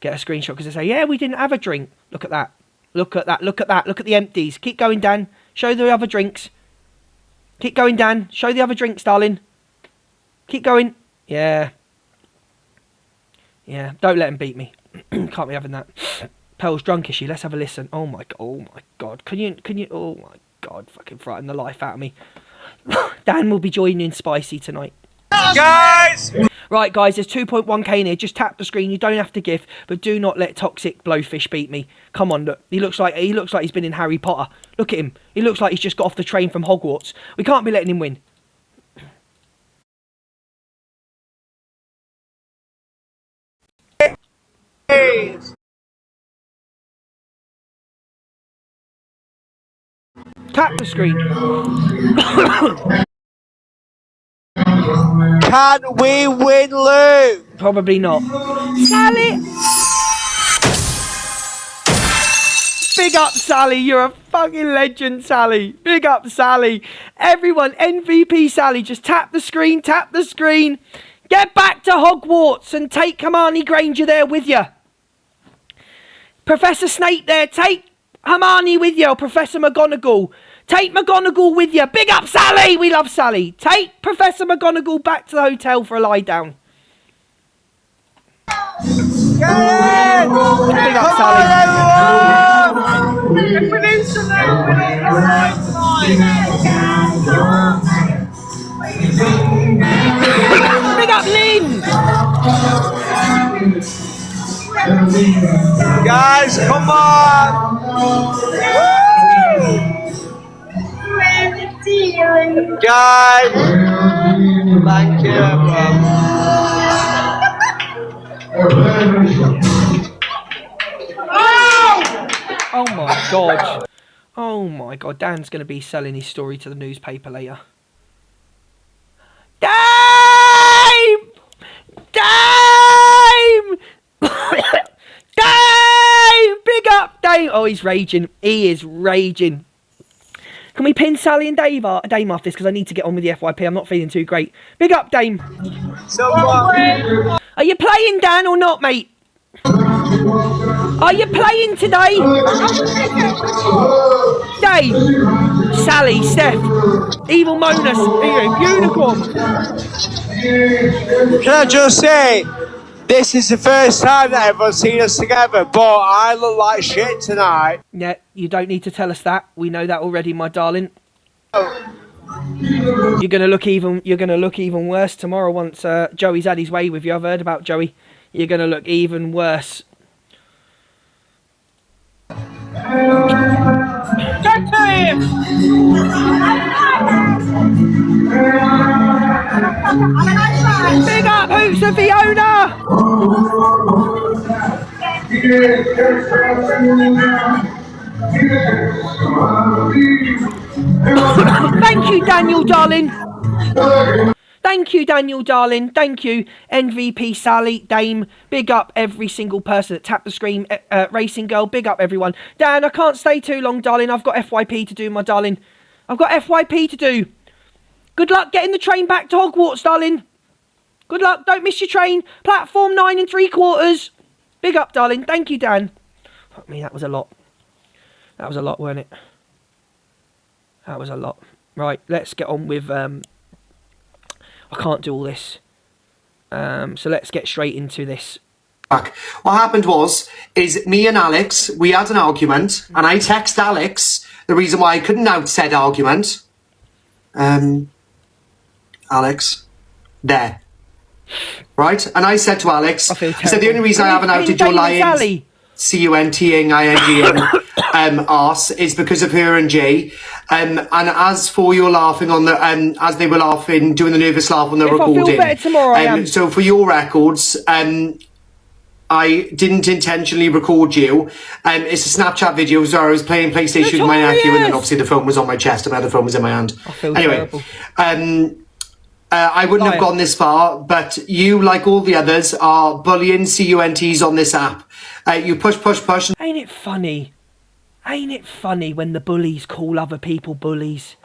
Get a screenshot because they say, yeah, we didn't have a drink. Look at that. Look at that. Look at that. Look at the empties. Keep going, Dan. Show the other drinks. Keep going, Dan. Show the other drinks, darling. Keep going. Yeah. Yeah. Don't let him beat me. Can't be having that. Pearl's drunk, is she? Let's have a listen. Oh my god. Oh my god. Can you? Oh my god. Fucking frighten the life out of me. Dan will be joining Spicy tonight. Guys! Right, guys, there's 2.1k in here. Just tap the screen. You don't have to GIF, but do not let Toxic Blowfish beat me. Come on, look. He looks like he's been in Harry Potter. Look at him. He looks like he's just got off the train from Hogwarts. We can't be letting him win. Tap the screen. Can we win, Lou? Probably not. Sally! Big up, Sally. You're a fucking legend, Sally. Big up, Sally. Everyone, MVP Sally. Just tap the screen, tap the screen. Get back to Hogwarts and take Hermione Granger there with you. Professor Snape there. Take Hermione with you. Or Professor McGonagall. Take McGonagall with you. Big up, Sally. We love Sally. Take Professor McGonagall back to the hotel for a lie down. Get in! Big up, Sally. Big up, Lynn. Guys, come on! Guys! Thank you, Oh my god. Oh my god. Dan's going to be selling his story to the newspaper later. Dame! Dame! Dame! Big up, Dame! Oh, he's raging. He is raging. Can we pin Sally and Dame off this? Because I need to get on with the FYP. I'm not feeling too great. Big up, Dame. So what? Are you playing, Dan, or not, mate? Are you playing today? Dave, Sally, Steph, Evil Monas, Unicorn. Can I just say, this is the first time that everyone's seen us together, but I look like shit tonight. Yeah, you don't need to tell us that. We know that already, my darling. You're gonna look even worse tomorrow once Joey's had his way with you. I've heard about Joey. You're gonna look even worse. Get to him! Big up Hoots and Fiona! Thank you, Daniel, darling. Thank you, Daniel, darling. Thank you, MVP, Sally, Dame. Big up every single person that tapped the screen. Racing Girl, big up everyone. Dan, I can't stay too long, darling. I've got FYP to do, my darling. I've got FYP to do. Good luck getting the train back to Hogwarts, darling. Good luck. Don't miss your train. Platform 9 3/4. Big up, darling. Thank you, Dan. Fuck me, that was a lot. That was a lot, weren't it? That was a lot. Right, let's get on with... I can't do all this. So let's get straight into this. What happened is me and Alex, we had an argument, and I texted Alex the reason why I couldn't out said argument. Alex, there. Right? And I said to Alex, I said the only reason I haven't outed your lying C-U-N-T-ing-I-N-G-N arse is because of her and Jay. And as for your laughing on the as they were laughing, doing the nervous laugh on the recording. I feel better tomorrow, I am. So for your records, I didn't intentionally record you. It's a Snapchat video where I was playing PlayStation with my nephew, and then obviously the phone was on my chest and my other phone was in my hand. I feel anyway, terrible. I wouldn't have gone this far, but you, like all the others, are bullying CUNTs on this app. You push. Ain't it funny? Ain't it funny when the bullies call other people bullies?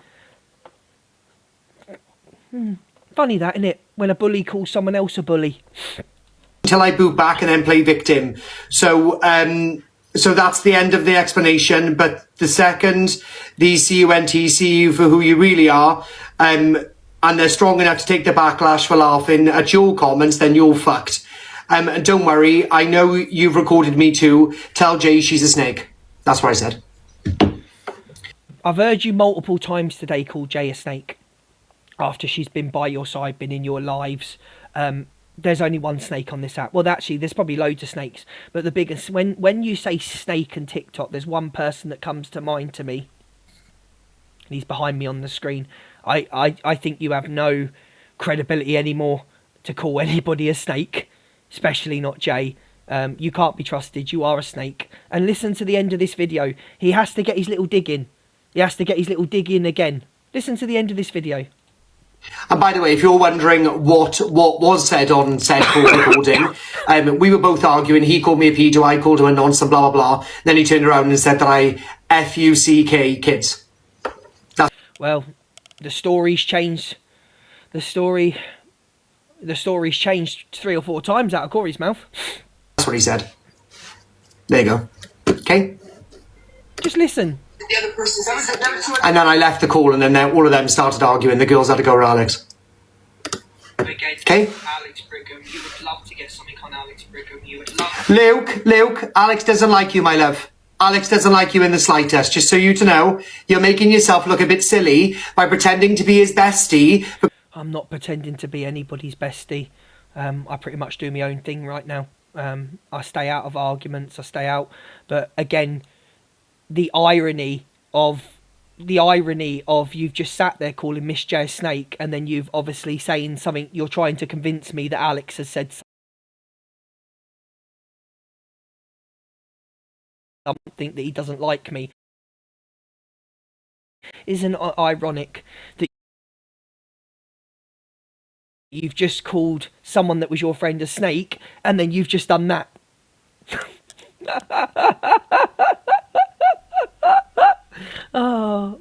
Funny that, isn't it? When a bully calls someone else a bully. Until I boot back and then play victim. So that's the end of the explanation. But the second these CUNTs see you for who you really are, and they're strong enough to take the backlash for laughing at your comments, then you're fucked. And don't worry, I know you've recorded me too. Tell Jay she's a snake. That's what I said. I've heard you multiple times today call Jay a snake. After she's been by your side, been in your lives. There's only one snake on this app. Well, actually, there's probably loads of snakes. But the biggest, when you say snake and TikTok, there's one person that comes to mind to me. And he's behind me on the screen. I think you have no credibility anymore to call anybody a snake, especially not Jay. You can't be trusted. You are a snake. And listen to the end of this video. He has to get his little dig in. He has to get his little dig in again. Listen to the end of this video. And by the way, if you're wondering what was said on said call recording, we were both arguing. He called me a pedo, I called him a nonce, and blah, blah, blah. Then he turned around and said that I F-U-C-K kids. Well, the story's changed. The story's changed 3 or 4 times out of Corey's mouth. That's what he said. There you go. Okay? Just listen. The other person and then I left the call, and then all of them started arguing. The girls had to go with Alex. Okay? Alex Brigham, you would love to get something on Alex Brigham. You would love. Luke, Alex doesn't like you, my love. Alex doesn't like you in the slightest. Just so you to know, you're making yourself look a bit silly by pretending to be his bestie. I'm not pretending to be anybody's bestie. I pretty much do my own thing right now. I stay out of arguments. I stay out. But again, the irony of you've just sat there calling Miss J a snake, and then you've obviously saying something. You're trying to convince me that Alex has said something that he doesn't like me. Isn't it ironic that you've just called someone that was your friend a snake, and then you've just done that? Oh.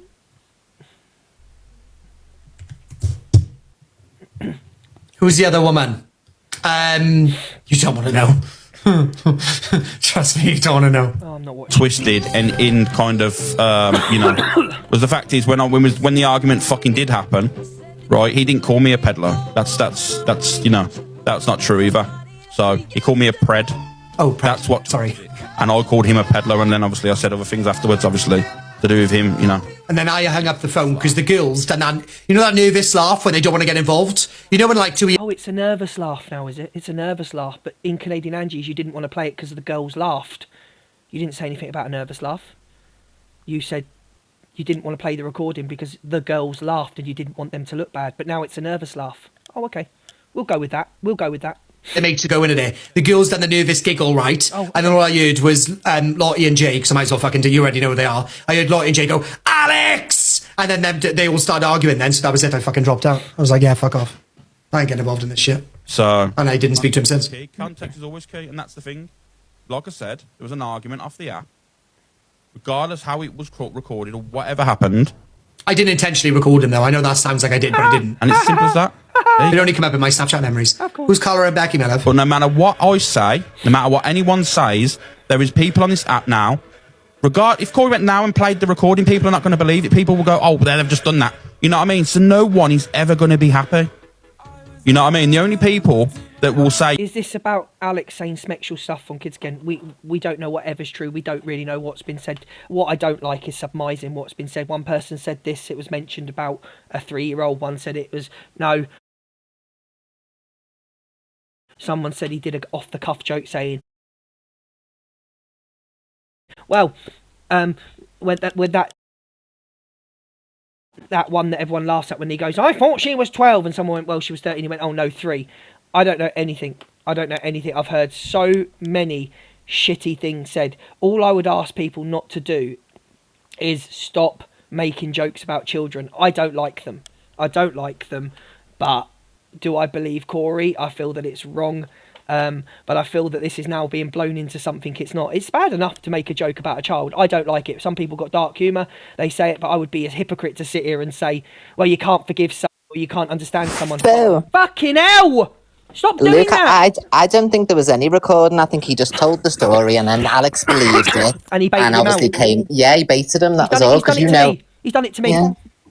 Who's the other woman? You don't want to know. Trust me, you don't want to know. Oh, I'm not watching. Twisted and in kind of, was the fact is when the argument fucking did happen, right? He didn't call me a peddler. That's that's not true either. So he called me a pred. Oh, pred. That's what. Sorry. And I called him a peddler, and then obviously I said other things afterwards, obviously to do with him, And then I hung up the phone because the girls done that. You know that nervous laugh when they don't want to get involved. You know when like two. Oh, it's a nervous laugh now, is it? It's a nervous laugh. But in Canadian Angie's, you didn't want to play it because the girls laughed. You didn't say anything about a nervous laugh. You said you didn't want to play the recording because the girls laughed and you didn't want them to look bad. But now it's a nervous laugh. Oh, okay. We'll go with that. They make to go into there. The girls done the nervous giggle, right? Oh. And then all I heard was Lottie and Jay, because I might as well fucking do. You already know who they are. I heard Lottie and Jay go, Alex! And then they all started arguing then, so that was it. I fucking dropped out. I was like, yeah, fuck off. I ain't getting involved in this shit. So... And I didn't speak to him since. Context is always key, and that's the thing. Like I said, there was an argument off the app. Regardless how it was recorded or whatever happened... I didn't intentionally record him, though. I know that sounds like I did, but I didn't. And it's simple as that. It only come up in my Snapchat memories. Who's Carla and Becky, my love? But no matter what I say, no matter what anyone says, there is people on this app now. If Corey went now and played the recording, people are not going to believe it. People will go, oh, they've just done that. You know what I mean? So no one is ever going to be happy. You know what I mean? The only people that will say... Is this about Alex saying sexual stuff on kids again? We don't know whatever's true. We don't really know what's been said. What I don't like is submising what's been said. One person said this. It was mentioned about a 3-year-old. One said it was... No. Someone said he did an off-the-cuff joke saying... Well, with that one that everyone laughs at when he goes, I thought she was 12, and someone went, well, she was 13. He went, oh no, 3. I don't know anything. I've heard so many shitty things said. All I would ask people not to do is stop making jokes about children. I don't like them, but do I believe Corey? I feel that it's wrong. But I feel that this is now being blown into something it's not. It's bad enough to make a joke about a child. I don't like it. Some people got dark humour. They say it, but I would be a hypocrite to sit here and say, well, you can't forgive someone or you can't understand someone. Boo. Fucking hell! Stop doing Luke, that! I don't think there was any recording. I think he just told the story and then Alex believed it. And he baited him obviously out. he baited him. That was all. Because he's done it to me. Yeah.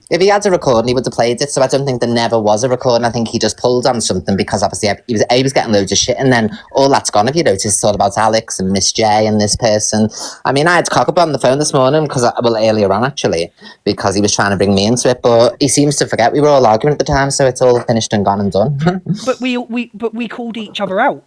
If he had a recording, he would have played it. So I don't think there never was a recording. I think he just pulled on something because obviously he was getting loads of shit, and then all that's gone. If you notice, it's all about Alex and Miss J and this person. I mean, I had Cockable on the phone this morning earlier on actually, because he was trying to bring me into it. But he seems to forget we were all arguing at the time, so it's all finished and gone and done. But we called each other out.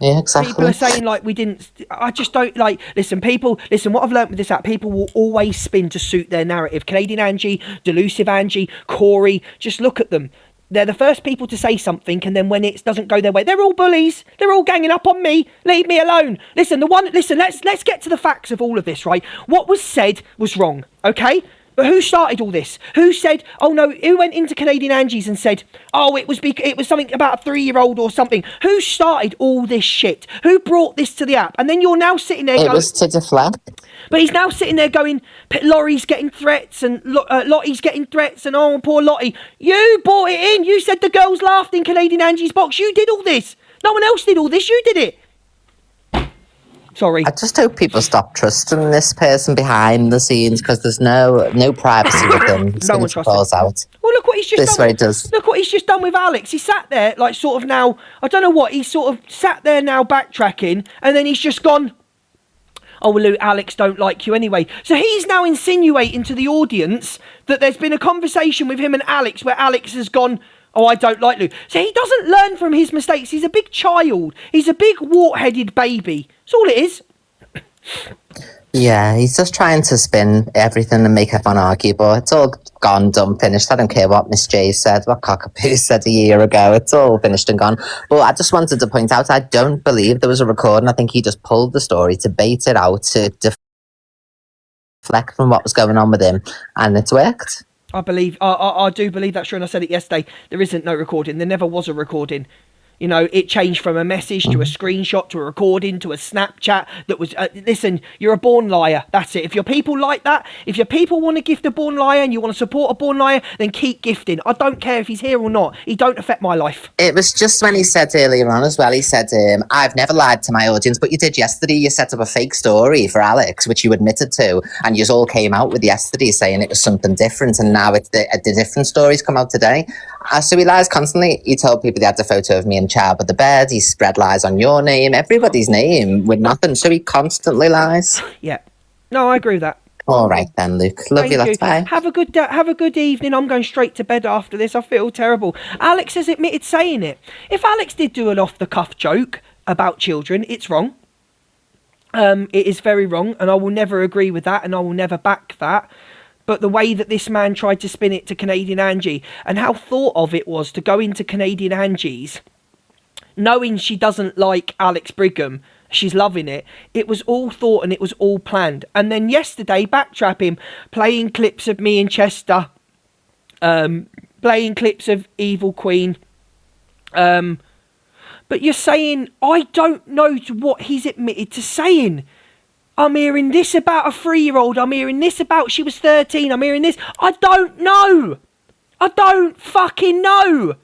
Yeah, exactly. People are saying like we didn't. I just don't like. Listen, what I've learnt with this app, people will always spin to suit their narrative. Canadian Angie, Delusive Angie, Corey. Just look at them. They're the first people to say something, and then when it doesn't go their way, they're all bullies. They're all ganging up on me. Leave me alone. Listen, let's get to the facts of all of this, right? What was said was wrong. Okay. But who started all this? Who said, oh no, who went into Canadian Angie's and said, oh, it was something about a 3-year-old or something? Who started all this shit? Who brought this to the app? And then you're now sitting there going... It was to deflect. But he's now sitting there going, Laurie's getting threats and Lottie's getting threats and oh, poor Lottie. You brought it in. You said the girls laughed in Canadian Angie's box. You did all this. No one else did all this. You did it. Sorry. I just hope people stop trusting this person behind the scenes because there's no privacy with him. No one trusts him. Out. Well, look what he's just this done. way does. Look what he's just done with Alex. He sat there, like, sort of now, I don't know what, he's sort of sat there now backtracking, and then he's just gone, oh, well, Luke, Alex don't like you anyway. So he's now insinuating to the audience that there's been a conversation with him and Alex where Alex has gone, oh, I don't like Luke. So he doesn't learn from his mistakes. He's a big child. He's a big wart-headed baby. That's all it is. Yeah, he's just trying to spin everything and make everyone argue, but it's all gone, done, finished. I don't care what Miss J said, what Cockapoo said a year ago. It's all finished and gone. But I just wanted to point out, I don't believe there was a recording. I think he just pulled the story to bait it out, to deflect from what was going on with him, and it's worked. I do believe that's true, and I said it yesterday. There isn't no recording. There never was a recording. You know, it changed from a message to a screenshot to a recording to a Snapchat that was... listen, you're a born liar. That's it. If your people like that, if your people want to gift a born liar and you want to support a born liar, then keep gifting. I don't care if he's here or not. He don't affect my life. It was just when he said earlier on as well, he said, I've never lied to my audience, but you did yesterday. You set up a fake story for Alex, which you admitted to, and you all came out with yesterday saying it was something different, and now it's the different stories come out today. So he lies constantly. He told people they had a photo of me and child with the bed. He spread lies on your name, everybody's name, with nothing. So he constantly lies. Yeah. No, I agree with that. All right then, Luke. Love you. Lots. Bye. Have a good evening. I'm going straight to bed after this. I feel terrible. Alex has admitted saying it. If Alex did do an off-the-cuff joke about children, it's wrong. It is very wrong, and I will never agree with that, and I will never back that. But the way that this man tried to spin it to Canadian Angie, and how thought of it was to go into Canadian Angie's, knowing she doesn't like Alex Brigham, she's loving it. It was all thought and it was all planned. And then yesterday, backtrap him, playing clips of me and Chester, playing clips of Evil Queen. But you're saying, I don't know what he's admitted to saying. I'm hearing this about a 3-year-old. I'm hearing this about she was 13. I'm hearing this. I don't know. I don't fucking know.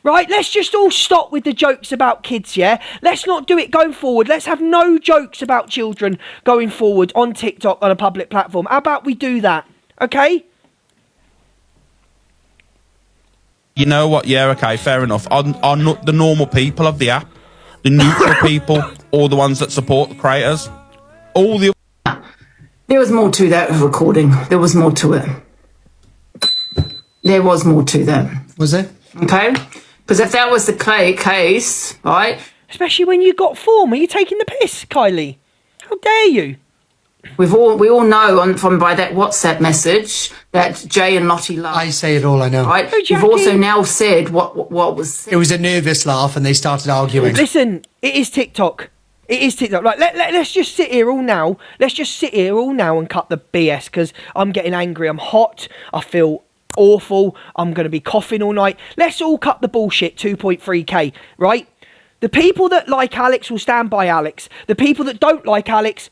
Right, let's just all stop with the jokes about kids, yeah? Let's not do it going forward. Let's have no jokes about children going forward on TikTok on a public platform. How about we do that, okay? You know what? Yeah, okay, fair enough. Are not the normal people of the app, the neutral people, or the ones that support the creators? All the... There was more to that recording. There was more to it. There was more to that. Was there? Okay? Because if that was the case, right? Especially when you got form. Are you taking the piss, Kylie? How dare you? We all know from by that WhatsApp message that Jay and Lottie laughed. I say it all, I know. Right? You've also now said what was said. It was a nervous laugh and they started arguing. Listen, it is TikTok. It is TikTok. Like, let's just sit here all now. Let's just sit here all now and cut the BS, because I'm getting angry. I'm hot. I feel awful. I'm going to be coughing all night. Let's all cut the bullshit. 2.3k, right? The people that like Alex will stand by Alex. The people that don't like Alex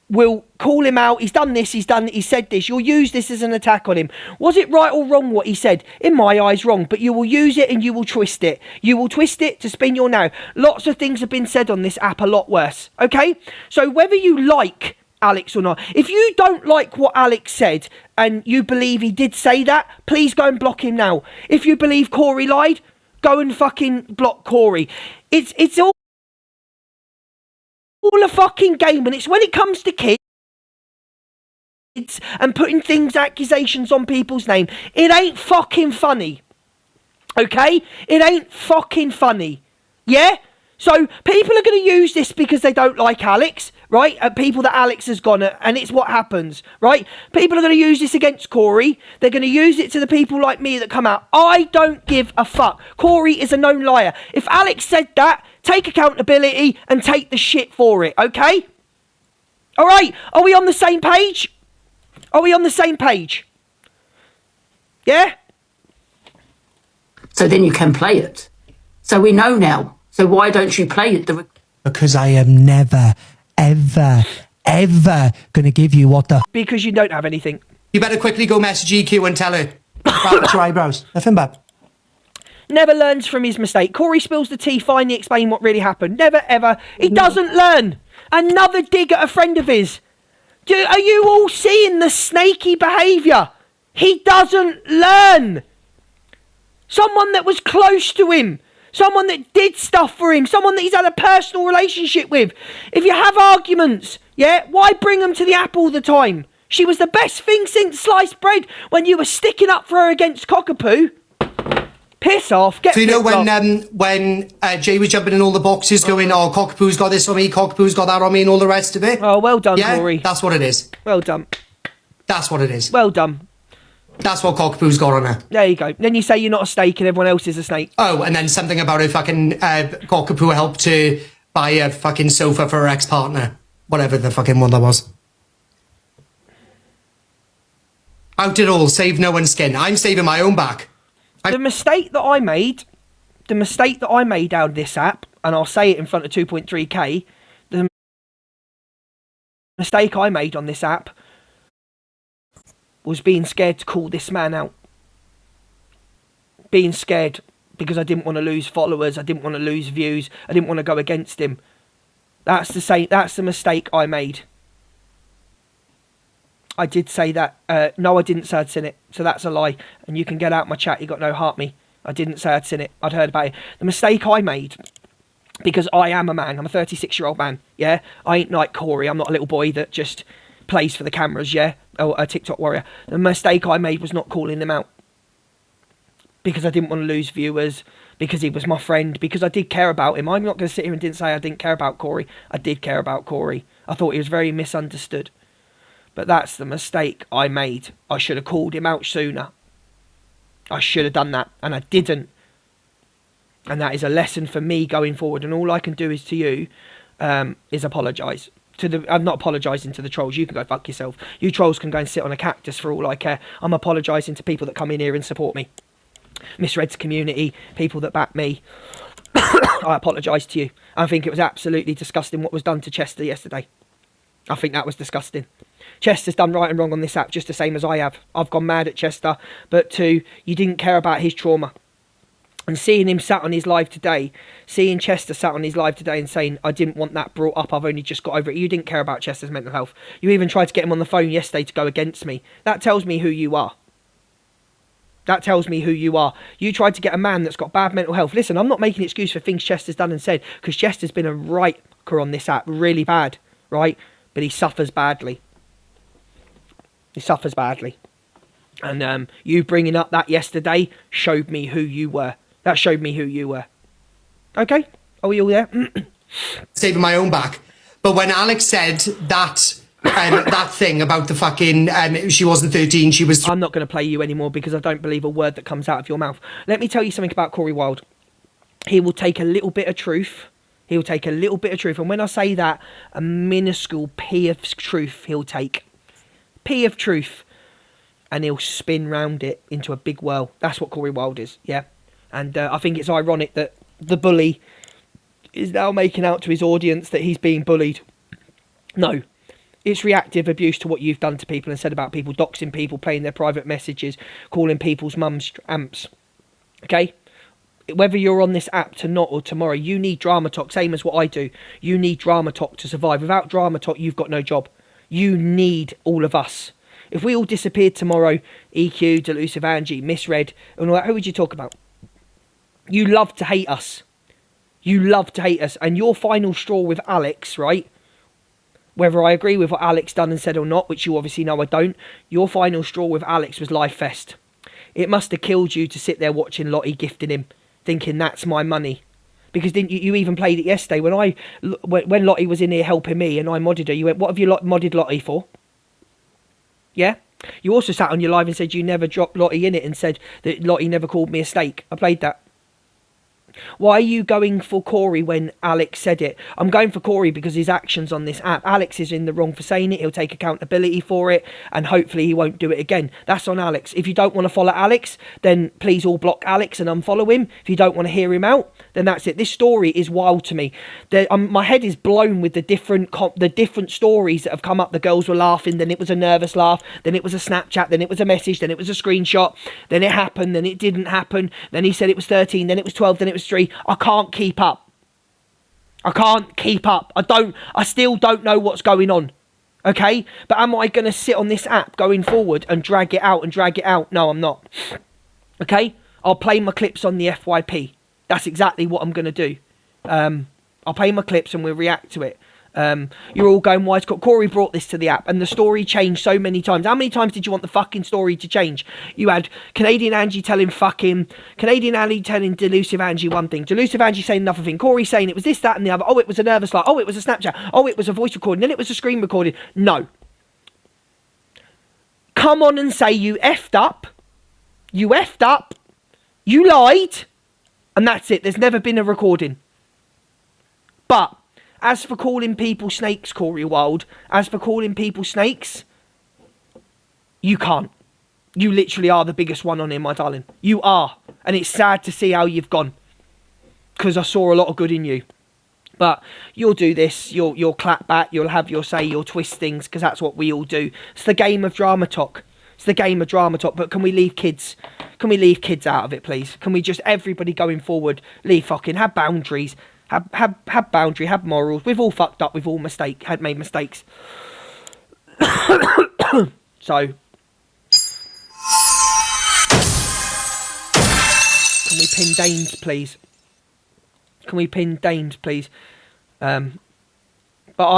will call him out. He's done this, he said this. You'll use this as an attack on him. Was it right or wrong what he said? In my eyes, wrong. But you will use it and you will twist it. You will twist it to spin your now. Lots of things have been said on this app a lot worse. Okay? So whether you like Alex or not, if you don't like what Alex said and you believe he did say that, please go and block him now. If you believe Corey lied, go and fucking block Corey. It's all a fucking game, and it's when it comes to kids and putting accusations on people's name, it ain't fucking funny. Okay? It ain't fucking funny. Yeah? So people are going to use this because they don't like Alex, right? People that Alex has gone at, and it's what happens, right? People are going to use this against Corey. They're going to use it to the people like me that come out. I don't give a fuck. Corey is a known liar. If Alex said that, take accountability and take the shit for it, okay? All right, are we on the same page? Are we on the same page? Yeah? So then you can play it. So we know now. So why don't you play it? Because I am never, ever, ever going to give you what the... Because you don't have anything. You better quickly go message EQ and tell her about your eyebrows. Nothing bad. Never learns from his mistake. Corey spills the tea, finally explain what really happened. Never, ever. He doesn't learn. Another dig at a friend of his. Are you all seeing the snaky behaviour? He doesn't learn. Someone that was close to him. Someone that did stuff for him. Someone that he's had a personal relationship with. If you have arguments, yeah, why bring them to the app all the time? She was the best thing since sliced bread when you were sticking up for her against Cockapoo. Piss off. So you know when Jay was jumping in all the boxes going, oh, Cockapoo's got this on me, Cockapoo's got that on me and all the rest of it? Oh, well done, yeah? Corey. That's what it is. Well done. That's what it is. Well done. That's what Cockapoo's got on her. There you go. Then you say you're not a snake and everyone else is a snake. Oh, and then something about her fucking Cockapoo helped to buy a fucking sofa for her ex-partner. Whatever the fucking one that was. Out it all, save no one's skin. I'm saving my own back. The mistake that I made out of this app, and I'll say it in front of 2.3k, the mistake I made on this app was being scared to call this man out. Being scared because I didn't want to lose followers, I didn't want to lose views, I didn't want to go against him. That's the mistake I made. I did say that. No, I didn't say I'd seen it. So that's a lie. And you can get out my chat. You got no heart me. I didn't say I'd seen it. I'd heard about it. The mistake I made, because I am a man. I'm a 36-year-old man. Yeah? I ain't like Corey. I'm not a little boy that just plays for the cameras. Yeah? Or a TikTok warrior. The mistake I made was not calling him out. Because I didn't want to lose viewers. Because he was my friend. Because I did care about him. I'm not going to sit here and didn't say I didn't care about Corey. I did care about Corey. I thought he was very misunderstood. But that's the mistake I made. I should have called him out sooner. I should have done that, and I didn't. And that is a lesson for me going forward. And all I can do is to you is apologise. I'm not apologising to the trolls. You can go fuck yourself. You trolls can go and sit on a cactus for all I care. I'm apologising to people that come in here and support me. Misread's community, people that back me. I apologise to you. I think it was absolutely disgusting what was done to Chester yesterday. I think that was disgusting. Chester's done right and wrong on this app just the same as I have. I've gone mad at Chester, but two, you didn't care about his trauma. And seeing him sat on his live today, seeing Chester sat on his live today and saying, I didn't want that brought up, I've only just got over it. You didn't care about Chester's mental health. You even tried to get him on the phone yesterday to go against me. That tells me who you are. That tells me who you are. You tried to get a man that's got bad mental health. Listen, I'm not making an excuse for things Chester's done and said, because Chester's been a right on this app, really bad, right? But he suffers badly. He suffers badly. And you bringing up that yesterday showed me who you were. That showed me who you were. Okay? Are we all there? Saving my own back. But when Alex said that that thing about the fucking she wasn't 13, she was... I'm not going to play you anymore because I don't believe a word that comes out of your mouth. Let me tell you something about Corey Wilde. He will take a little bit of truth. He'll take a little bit of truth. And when I say that, a minuscule pea of truth he'll take. Pea of truth. And he'll spin round it into a big whirl. That's what Corey Wilde is, yeah? And I think it's ironic that the bully is now making out to his audience that he's being bullied. No. It's reactive abuse to what you've done to people and said about people, doxing people, playing their private messages, calling people's mums amps. Okay? Whether you're on this app tonight or tomorrow, you need Drama Talk, same as what I do. You need Drama Talk to survive. Without Drama Talk, you've got no job. You need all of us. If we all disappeared tomorrow, EQ, Delusive Angie, Misread, and all that, who would you talk about? You love to hate us. You love to hate us. And your final straw with Alex, right? Whether I agree with what Alex done and said or not, which you obviously know I don't, your final straw with Alex was Life Fest. It must have killed you to sit there watching Lottie gifting him, thinking that's my money. Because didn't you even played it yesterday when Lottie was in here helping me and I modded her, you went, what have you modded Lottie for? Yeah? You also sat on your live and said you never dropped Lottie in it and said that Lottie never called me a steak. I played that. Why are you going for Corey when Alex said it? I'm going for Corey because his actions on this app. Alex is in the wrong for saying it. He'll take accountability for it and hopefully he won't do it again. That's on Alex. If you don't want to follow Alex, then please all block Alex and unfollow him. If you don't want to hear him out, then that's it. This story is wild to me. My head is blown with the different stories that have come up. The girls were laughing, then it was a nervous laugh, then it was a Snapchat, then it was a message, then it was a screenshot, then it happened, then it didn't happen, then he said it was 13, then it was 12, then it was 3. I can't keep up. I can't keep up. I still don't know what's going on. Okay? But am I going to sit on this app going forward and drag it out and drag it out? No, I'm not. Okay? I'll play my clips on the FYP. That's exactly what I'm going to do. I'll play my clips and we'll react to it. You're all going, why? Corey brought this to the app and the story changed so many times. How many times did you want the fucking story to change? You had Canadian Angie telling Delusive Angie one thing, Delusive Angie saying another thing, Corey saying it was this, that and the other. Oh, it was a nervous laugh. Oh, it was a Snapchat. Oh, it was a voice recording. Then it was a screen recording. No. Come on and say you effed up. You effed up. You lied. And that's it. There's never been a recording. But as for calling people snakes, Corey Wilde, as for calling people snakes, you can't. You literally are the biggest one on here, my darling. You are. And it's sad to see how you've gone. Because I saw a lot of good in you. But you'll do this, you'll clap back, you'll have your say, you'll twist things, because that's what we all do. It's the game of Drama Talk. It's the game of Drama Talk. But can we leave kids? Can we leave kids out of it, please? Can we just, everybody going forward, have boundaries. Have boundary, have morals. We've all fucked up, we've all made mistakes. So can we pin Danes, please? Can we pin Danes, please? But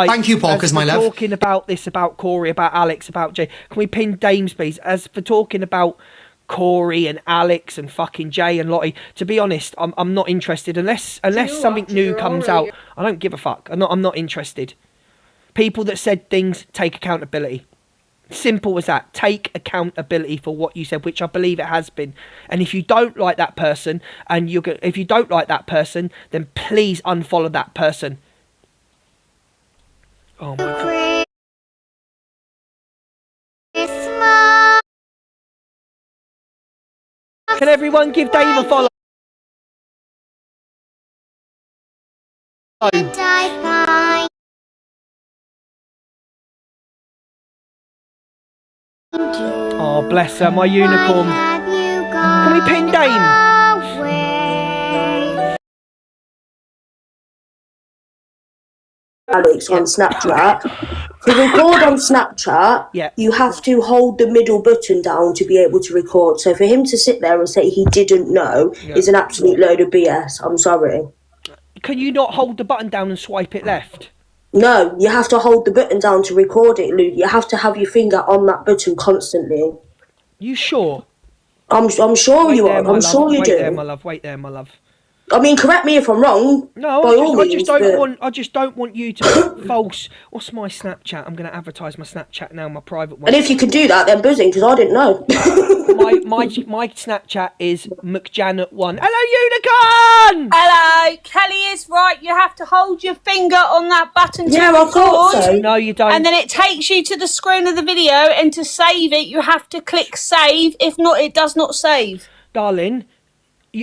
thank you, Porkers, my love. Talking about this, about Corey, about Alex, about Jay. Can we pin Dames, please? As for talking about Corey and Alex and fucking Jay and Lottie, to be honest, I'm not interested unless something new comes out. I don't give a fuck. I'm not interested. People that said things, take accountability. Simple as that. Take accountability for what you said, which I believe it has been. And if you don't like that person, and if you don't like that person, then please unfollow that person. Oh my god. Can everyone give Dave a follow? Oh, bless her, my unicorn. Can we pin Dame? Alex on Snapchat. To record on Snapchat, you have to hold the middle button down to be able to record. So for him to sit there and say he didn't know is an absolute load of BS. I'm sorry. Can you not hold the button down and swipe it left? No, you have to hold the button down to record it, Luke. You have to have your finger on that button constantly. You sure? I'm sure you are. I'm sure you do. Wait there, my love. Wait there, my love. I mean, correct me if I'm wrong. No, I just don't want you to be false. What's my Snapchat? I'm going to advertise my Snapchat now, my private one. And if you could do that, then buzzing, because I didn't know. my Snapchat is McJanet1. Hello, Unicorn! Hello, Kelly is right. You have to hold your finger on that button to I record. thought so. No, you don't. And then it takes you to the screen of the video, and to save it, you have to click save. If not, it does not save. Darling,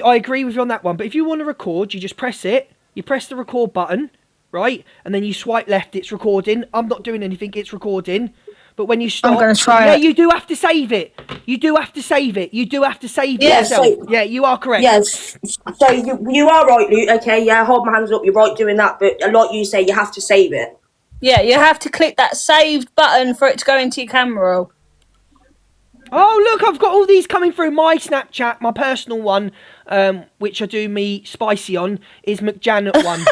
I agree with you on that one, but if you want to record, you just press it. You press the record button, right? And then you swipe left, it's recording. I'm not doing anything, it's recording. But when you stop... I'm going to try it. Yeah, you do have to save it. You do have to save it. You do have to save it yourself. Yeah, you are correct. Yes. So you are right, Luke. Okay, yeah, hold my hands up. You're right doing that. But like you say, you have to save it. Yeah, you have to click that saved button for it to go into your camera roll. Oh, look, I've got all these coming through. My Snapchat, my personal one, which I do me spicy on, is McJanet1.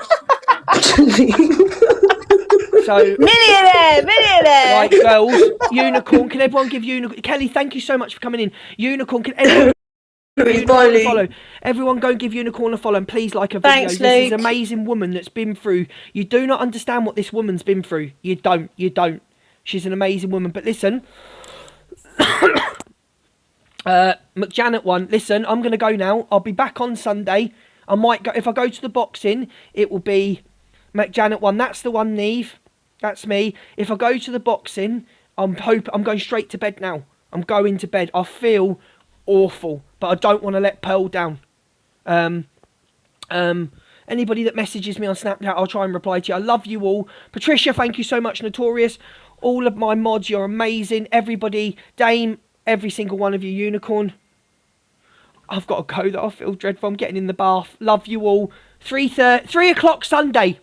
So millionaire. Right, girls, Unicorn. Can everyone give Unicorn? Kelly, thank you so much for coming in. Unicorn, can everyone Unicorn a follow? Everyone go and give Unicorn a follow, and please like a video. Thanks, this Luke. is an amazing woman that's been through. You do not understand what this woman's been through. You don't. She's an amazing woman. But listen, McJanet1. Listen, I'm gonna go now. I'll be back on Sunday. I might go if I go to the boxing. It will be McJanet1. That's the one, Neve. That's me. If I go to the boxing, I'm going straight to bed now. I'm going to bed. I feel awful, but I don't want to let Pearl down. Anybody that messages me on Snapchat, I'll try and reply to you. I love you all. Patricia, thank you so much. Notorious. All of my mods, you're amazing. Everybody, Dame, every single one of you, Unicorn. I've got to go though. I feel dreadful. I'm getting in the bath. Love you all. 3 o'clock Sunday.